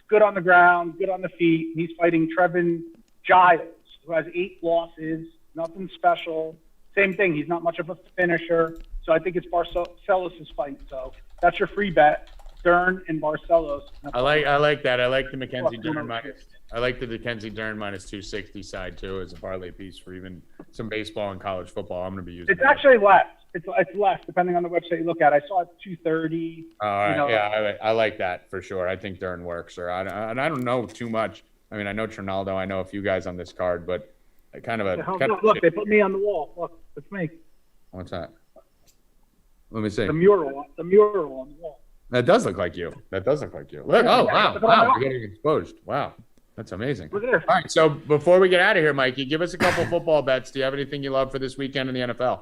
Speaker 6: Good on the ground, good on the feet. He's fighting Trevin Giles, who has 8 losses, nothing special. Same thing, he's not much of a finisher. So I think it's Barcelos' fight. So that's your free bet, Dern and Barcelos.
Speaker 2: I like that. I like the Mackenzie Dern minus. I like the Mackenzie Dern minus 260 side too as a parlay piece for even some baseball and college football. I'm going to be using.
Speaker 6: It's actually less. It's less depending on the website you look at. I saw it 230.
Speaker 2: All right. Yeah, I like that for sure. I think Dern works. And I don't know too much. I mean, I know Trinaldo. I know a few guys on this card, but
Speaker 6: look, they put me on the wall. Look, it's me.
Speaker 2: What's that? Let me see.
Speaker 6: The mural on the wall.
Speaker 2: That does look like you. Look. Oh, wow. You're getting exposed. Wow. That's amazing.
Speaker 6: Look at this.
Speaker 2: All right. So before we get out of here, Mikey, give us a couple football bets. Do you have anything you love for this weekend in the NFL?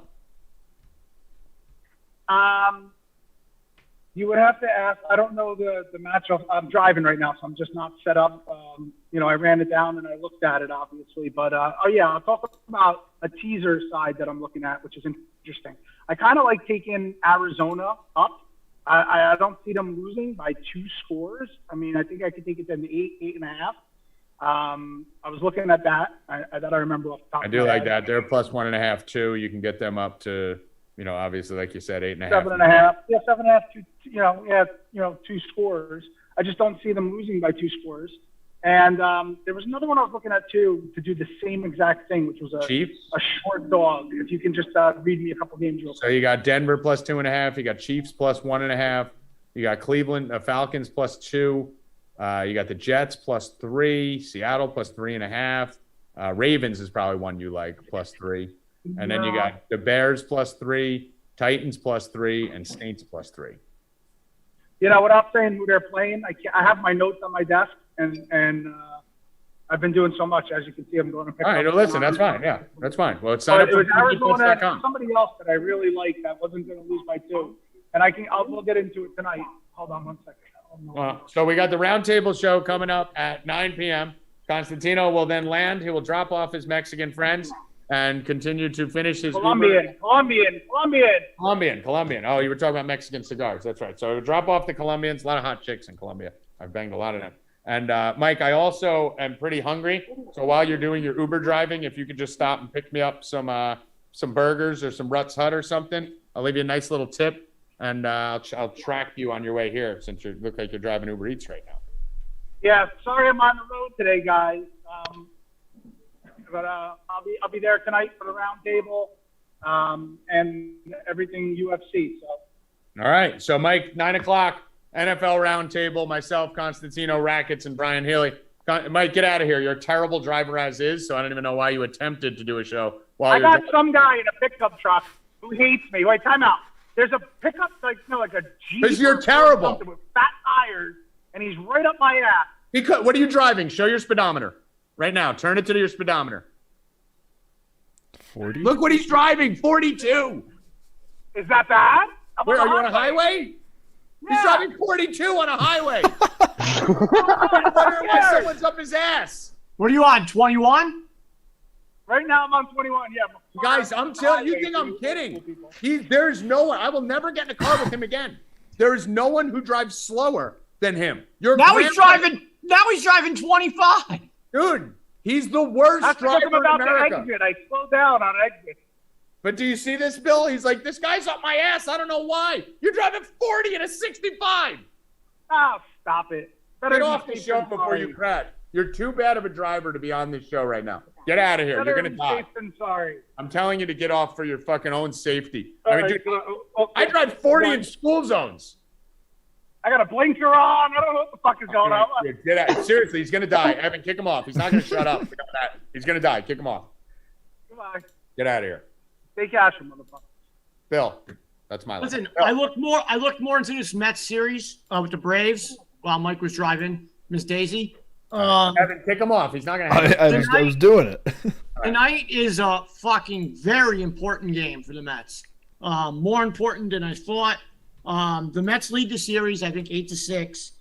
Speaker 6: You would have to ask. I don't know the matchup. I'm driving right now, so I'm just not set up. I ran it down and I looked at it, obviously. But, I'll talk about a teaser side that I'm looking at, which is interesting. I kind of like taking Arizona up. I don't see them losing by 2 scores. I mean, I think I could take it to an 8.5. I was looking at that. I remember off the top
Speaker 2: I
Speaker 6: of
Speaker 2: do
Speaker 6: my
Speaker 2: like
Speaker 6: head.
Speaker 2: that. They're plus 1.5 too. You can get them up to, obviously, like you said, 8.5.
Speaker 6: 7.5. Yeah, 7.5. 2 scores. I just don't see them losing by 2 scores. And there was another one I was looking at too to do the same exact thing, which was a
Speaker 2: Chiefs.
Speaker 6: a short dog. If you can just read me a couple games real quick.
Speaker 2: So you got Denver plus 2.5. You got Chiefs plus 1.5. You got Cleveland Falcons plus 2. You got the Jets plus 3. Seattle plus 3.5. Ravens is probably one you like plus 3. And then you got the Bears plus 3, Titans plus 3, and Saints plus 3.
Speaker 6: Without saying who they're playing, I have my notes on my desk, and I've been doing so much. As you can see, I'm going to pick
Speaker 2: All right,
Speaker 6: up.
Speaker 2: well, listen, that's fine. Yeah, that's fine. Well, it's
Speaker 6: But
Speaker 2: signed up
Speaker 6: it was
Speaker 2: for
Speaker 6: Arizona and
Speaker 2: MLBBets.com.
Speaker 6: somebody else that I really liked that wasn't going to lose by 2. And we'll get into it tonight. Hold on one second.
Speaker 2: So we got the roundtable show coming up at 9 p.m. Constantino will then land. He will drop off his Mexican friends and continue to finish his
Speaker 6: Colombian.
Speaker 2: Oh, you were talking about Mexican cigars. That's right. So drop off the Colombians. A lot of hot chicks in Colombia. I've banged a lot of them. And Mike, I also am pretty hungry. So while you're doing your Uber driving, if you could just stop and pick me up some burgers or some Rutt's Hut or something, I'll leave you a nice little tip, and I'll track you on your way here since you look like you're driving Uber Eats right now.
Speaker 6: Yeah, sorry I'm on the road today, guys. But I'll be there tonight for the round table and everything UFC. So.
Speaker 2: All right. So Mike, 9 o'clock, NFL roundtable. Myself, Constantino, Rackets, and Brian Healy. Mike, get out of here. You're a terrible driver as is. So I don't even know why you attempted to do a show while
Speaker 6: I
Speaker 2: you're
Speaker 6: got
Speaker 2: driving.
Speaker 6: some guy in a pickup truck who hates me. Wait, time out. There's a pickup like a Jeep.
Speaker 2: Because you're
Speaker 6: or
Speaker 2: terrible.
Speaker 6: something with fat tires, and he's right up my ass.
Speaker 2: What are you driving? Show your speedometer right now. Turn it to your speedometer.
Speaker 1: 40?
Speaker 2: Look what he's driving. 42.
Speaker 6: Is that bad?
Speaker 2: Where are you on a highway?
Speaker 6: Yeah.
Speaker 2: He's driving 42 on a highway. I'm wondering why someone's up his ass.
Speaker 3: What are you on, 21?
Speaker 6: Right now I'm on 21. Yeah.
Speaker 2: Guys, I'm telling you, think I'm kidding. There's no one. I will never get in a car with him again. There is no one who drives slower than him.
Speaker 3: Now he's driving 25.
Speaker 2: Dude, he's the worst
Speaker 6: That's
Speaker 2: driver
Speaker 6: because I'm about
Speaker 2: in America.
Speaker 6: to exit. I slow down on exit.
Speaker 2: But do you see this, Bill? He's like, this guy's up my ass. I don't know why. You're driving 40 in a 65.
Speaker 6: Oh, stop it. Better
Speaker 2: Get
Speaker 6: be
Speaker 2: off the
Speaker 6: safe
Speaker 2: show
Speaker 6: than
Speaker 2: before
Speaker 6: sorry.
Speaker 2: you crash. You're too bad of a driver to be on this show right now. Get out of here.
Speaker 6: Better
Speaker 2: You're going to
Speaker 6: be
Speaker 2: die.
Speaker 6: safe than sorry.
Speaker 2: I'm telling you to get off for your fucking own safety.
Speaker 6: All
Speaker 2: I mean,
Speaker 6: right,
Speaker 2: dude, I drive 40 in school zones.
Speaker 6: I got a blinker on. I don't know what the fuck is going on.
Speaker 2: Dude, get out. Seriously, he's going to die. Evan, kick him off. He's not going to shut up. He's going to die. Kick him off.
Speaker 6: Goodbye.
Speaker 2: Get out of here.
Speaker 6: Stay Cashin, motherfucker.
Speaker 2: Bill, that's my
Speaker 3: Listen,
Speaker 2: line.
Speaker 3: I looked more into this Mets series with the Braves while Mike was driving Miss Daisy.
Speaker 2: Evan, kick him off. He's not going to have
Speaker 1: I was doing it.
Speaker 3: Tonight is a fucking very important game for the Mets. More important than I thought. The Mets lead the series, I think 8-6.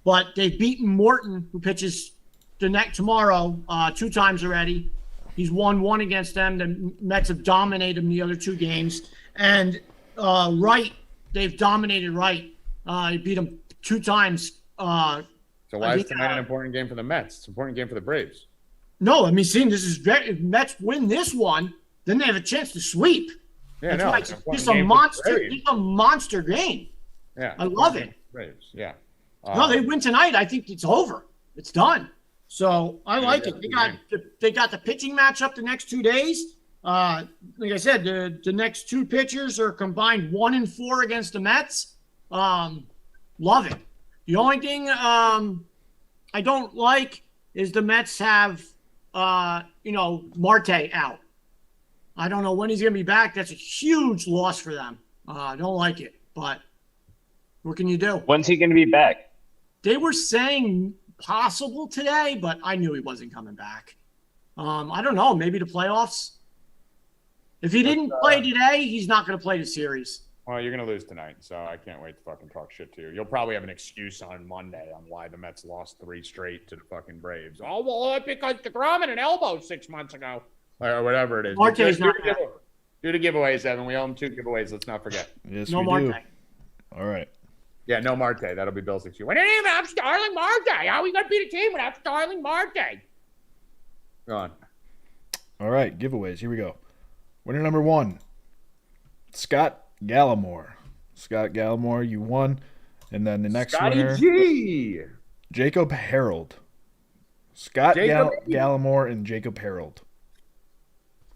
Speaker 3: But they've beaten Morton, who pitches tomorrow, 2 times already. He's won 1 against them. The Mets have dominated him the other 2 games. And Wright, they've dominated Wright. He beat him 2 times.
Speaker 2: So why is tonight an important game for the Mets? It's an important game for the Braves.
Speaker 3: No, I mean, seeing this is very. If Mets win this one, then they have a chance to sweep.
Speaker 2: Yeah,
Speaker 3: That's
Speaker 2: no,
Speaker 3: why
Speaker 2: it's an
Speaker 3: it's
Speaker 2: important
Speaker 3: a
Speaker 2: game for the
Speaker 3: monster.
Speaker 2: Braves.
Speaker 3: It's a monster game.
Speaker 2: Yeah,
Speaker 3: I love it.
Speaker 2: Braves, yeah.
Speaker 3: No, they win tonight. I think it's over. It's done. So I like it. They got the pitching matchup the next 2 days. Like I said, the next 2 pitchers are combined 1-4 against the Mets. Love it. The only thing I don't like is the Mets have Marte out. I don't know when he's going to be back. That's a huge loss for them. I don't like it, but what can you do?
Speaker 4: When's he going to be back?
Speaker 3: They were saying possible today, but I knew he wasn't coming back. I don't know. Maybe the playoffs. If he didn't play today, he's not going to play the series.
Speaker 2: Well, you're going to lose tonight, so I can't wait to fucking talk shit to you. You'll probably have an excuse on Monday on why the Mets lost 3 straight to the fucking Braves. Oh, well, because DeGrom had an elbow 6 months ago. Or whatever it is.
Speaker 3: Marte's not
Speaker 2: do the giveaways, Evan. We owe him 2 giveaways. Let's not forget.
Speaker 1: Yes,
Speaker 3: no
Speaker 1: we
Speaker 3: Marte.
Speaker 1: do. All right.
Speaker 2: Yeah, no Marte. That'll be Bill's excuse. We didn't even have Starling Marte. How are we going to beat a team without Starling Marte? Go on.
Speaker 1: All right, giveaways. Here we go. Winner number 1, Scott Gallimore. Scott Gallimore, you won. And then the next
Speaker 2: Scotty
Speaker 1: winner,
Speaker 2: G.
Speaker 1: Jacob Harold. Scott Gallimore and Jacob Harold.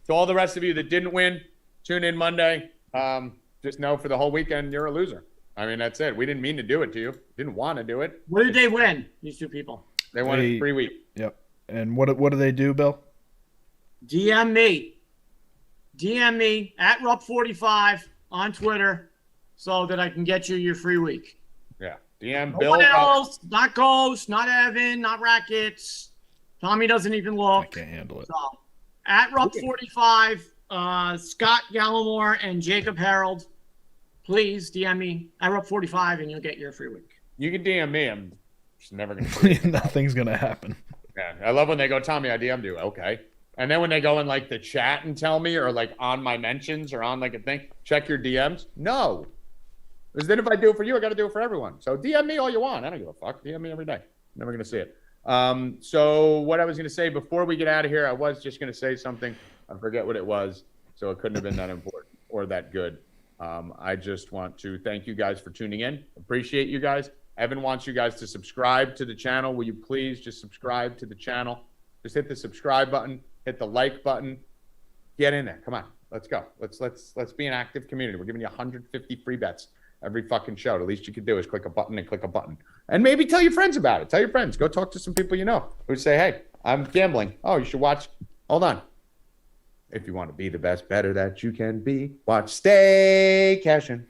Speaker 2: To all the rest of you that didn't win, tune in Monday. Just know for the whole weekend you're a loser. I mean, that's it. We didn't mean to do it to you. Didn't want to do it.
Speaker 3: What did they win, these 2 people?
Speaker 2: They won it 3 weeks.
Speaker 1: Yep. And what do they do, Bill?
Speaker 3: DM me at Rupp45 on Twitter so that I can get you your free week.
Speaker 2: Yeah. DM
Speaker 3: No
Speaker 2: Bill.
Speaker 3: one else, not Ghost, not Evan, not Rackets. Tommy doesn't even look.
Speaker 1: I can't handle it.
Speaker 3: So, at Rupp45, Scott Gallimore and Jacob Harold, please DM me at Rupp45 and you'll get your free week.
Speaker 2: You can DM me. I'm just never going to.
Speaker 1: Nothing's going to happen.
Speaker 2: Yeah. I love when they go, Tommy, I DM'd you. Okay. And then when they go in like the chat and tell me, or like on my mentions or on like a thing, check your DMs. No. Because then if I do it for you, I got to do it for everyone. So DM me all you want. I don't give a fuck. DM me every day. Never going to see it. So what I was going to say before we get out of here, I was just going to say something. I forget what it was. So it couldn't have been that important or that good. I just want to thank you guys for tuning in. Appreciate you guys. Evan wants you guys to subscribe to the channel. Will you please just subscribe to the channel? Just hit the subscribe button. Hit the like button. Get in there. Come on. Let's go. Let's be an active community. We're giving you 150 free bets every fucking show. The least you can do is click a button and click a button. And maybe tell your friends about it. Tell your friends. Go talk to some people you know who say, hey, I'm gambling. Oh, you should watch. Hold on. If you want to be the best better that you can be, watch Stay Cashin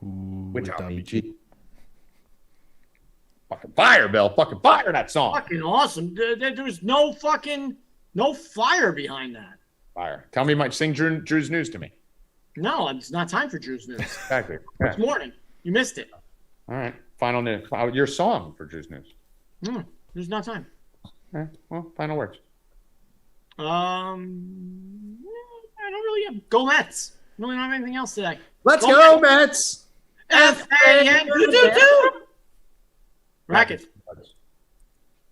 Speaker 2: with Tommy G. Fucking fire, Bill. Fucking fire that song.
Speaker 3: Fucking awesome. There's no fire behind that.
Speaker 2: Fire. Tell me, sing Drew's news to me.
Speaker 3: No, it's not time for Drew's news.
Speaker 2: Exactly. Yeah.
Speaker 3: It's morning. You missed it.
Speaker 2: All right. Final news. Your song for Drew's news.
Speaker 3: There's not time.
Speaker 2: Okay. Well, final words.
Speaker 3: I don't really have. Go Mets. Really don't have anything else today.
Speaker 2: Let's go Mets.
Speaker 3: F-A-N. You do too. Rackets.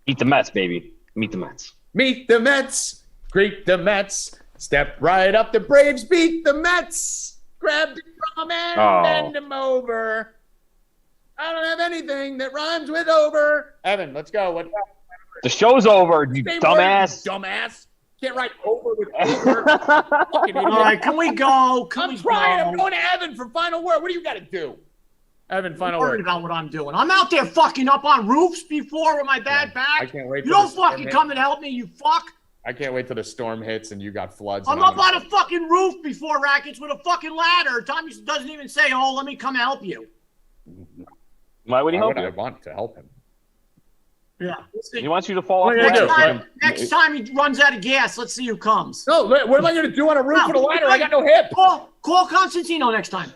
Speaker 4: Meet the Mets, baby. Meet the Mets.
Speaker 2: Meet the Mets. Greet the Mets. Step right up. The Braves beat the Mets. Grab the drum and bend them over. I don't have anything that rhymes with over. Evan, let's go. What?
Speaker 4: The show's over, you dumbass.
Speaker 2: Dumbass. Can't write over with over. Fucking idiot.
Speaker 3: All right, can we go?
Speaker 2: I'm trying. I'm going to Evan for final word. What do you got to do? Evan, final
Speaker 3: I'm
Speaker 2: word.
Speaker 3: worried about what I'm doing. I'm out there fucking up on roofs before with my bad back.
Speaker 2: I can't wait.
Speaker 3: You don't fucking come and help me, you fuck.
Speaker 2: I can't wait till the storm hits and you got floods.
Speaker 3: I'm up on a fucking roof before Rackets with a fucking ladder. Tommy doesn't even say, oh, let me come help you.
Speaker 4: Why would he help
Speaker 2: I
Speaker 4: you?
Speaker 2: want to help him.
Speaker 3: Yeah.
Speaker 4: He wants you to fall off.
Speaker 3: Next time he runs out of gas, let's see who comes.
Speaker 2: No, what am I going to do on a roof with a ladder? I got no hip.
Speaker 3: Call Constantino next time.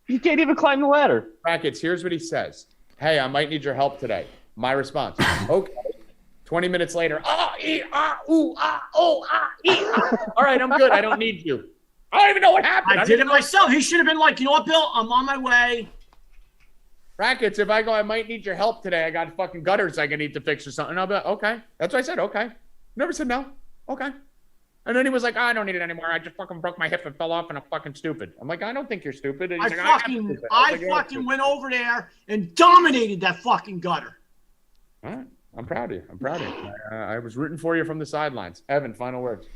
Speaker 4: You can't even climb the ladder.
Speaker 2: Rackets, here's what he says. Hey, I might need your help today. My response. Okay. 20 minutes later. All right, I'm good. I don't need you. I don't even know what happened.
Speaker 3: I did it myself. He should have been like, you know what, Bill? I'm on my way.
Speaker 2: Rackets, if I go, I might need your help today. I got fucking gutters I need to fix or something. I'll be like, okay. That's what I said. Okay. Never said no. Okay. And then he was like, I don't need it anymore. I just fucking broke my hip and fell off and I'm fucking stupid. I'm like, I don't think you're stupid. And he's
Speaker 3: I
Speaker 2: like,
Speaker 3: fucking went over there and dominated that fucking gutter.
Speaker 2: All right. I'm proud of you. I'm proud of you. I was rooting for you from the sidelines. Evan, final words.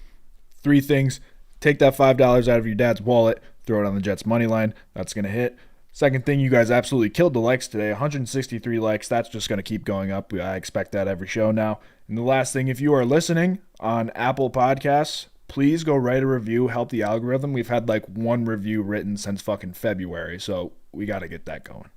Speaker 1: 3 things. Take that $5 out of your dad's wallet. Throw it on the Jets money line. That's going to hit. Second thing, you guys absolutely killed the likes today. 163 likes. That's just going to keep going up. I expect that every show now. And the last thing, if you are listening on Apple Podcasts, please go write a review. Help the algorithm. We've had like 1 review written since fucking February. So we got to get that going.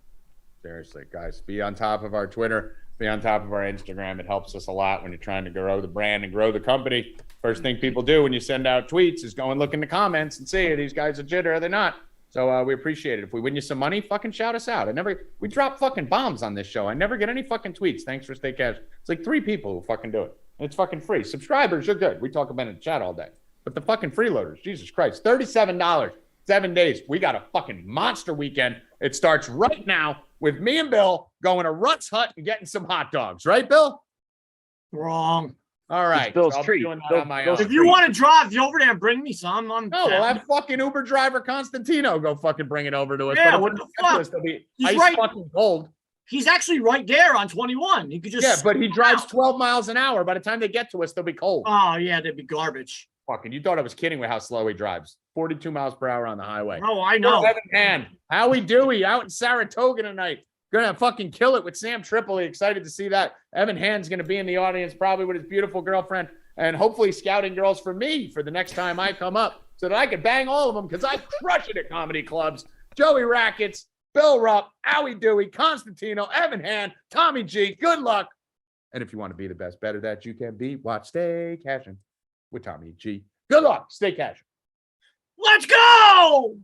Speaker 2: Seriously, guys. Be on top of our Twitter. Be on top of our Instagram. It helps us a lot when you're trying to grow the brand and grow the company. First thing people do when you send out tweets is go and look in the comments and see, are these guys legit or are they not? So we appreciate it. If we win you some money, fucking shout us out. We drop fucking bombs on this show. I never get any fucking tweets. Thanks for Stay Cash. It's like 3 people who fucking do it. And it's fucking free. Subscribers are good. We talk about it in the chat all day. But the fucking freeloaders, Jesus Christ, $37, 7 days. We got a fucking monster weekend. It starts right now with me and Bill going to Rutt's Hut and getting some hot dogs. Right, Bill?
Speaker 3: Wrong.
Speaker 2: All right.
Speaker 4: It's Bill's
Speaker 2: so
Speaker 4: treat.
Speaker 3: If you want to drive over there and bring me some, I'm
Speaker 2: No, we'll have fucking Uber driver Constantino go fucking bring it over to us.
Speaker 3: Yeah,
Speaker 2: But
Speaker 3: what
Speaker 2: if
Speaker 3: the
Speaker 2: it gets to
Speaker 3: fuck?
Speaker 2: us, it'll be
Speaker 3: He's
Speaker 2: ice
Speaker 3: right.
Speaker 2: fucking cold.
Speaker 3: He's actually right there on 21. He could just.
Speaker 2: Yeah, but he drives 12 miles an hour. By the time they get to us, they'll be cold.
Speaker 3: Oh yeah, that'd be garbage.
Speaker 2: Fucking, you thought I was kidding with how slow he drives. 42 miles per hour on the highway.
Speaker 3: Oh, I know.
Speaker 2: Evan Hand, Howie Dewey out in Saratoga tonight. Gonna fucking kill it with Sam Tripoli. Excited to see that. Evan Hand's gonna be in the audience probably with his beautiful girlfriend and hopefully scouting girls for me for the next time I come up so that I can bang all of them because I crush it at comedy clubs. Joey Rackets, Bill Rupp, Howie Dewey, Constantino, Evan Hand, Tommy G. Good luck. And if you want to be the best better that you can be, watch Stay Cashin' with Tommy G. Good luck. Stay Cashin'.
Speaker 3: Let's go.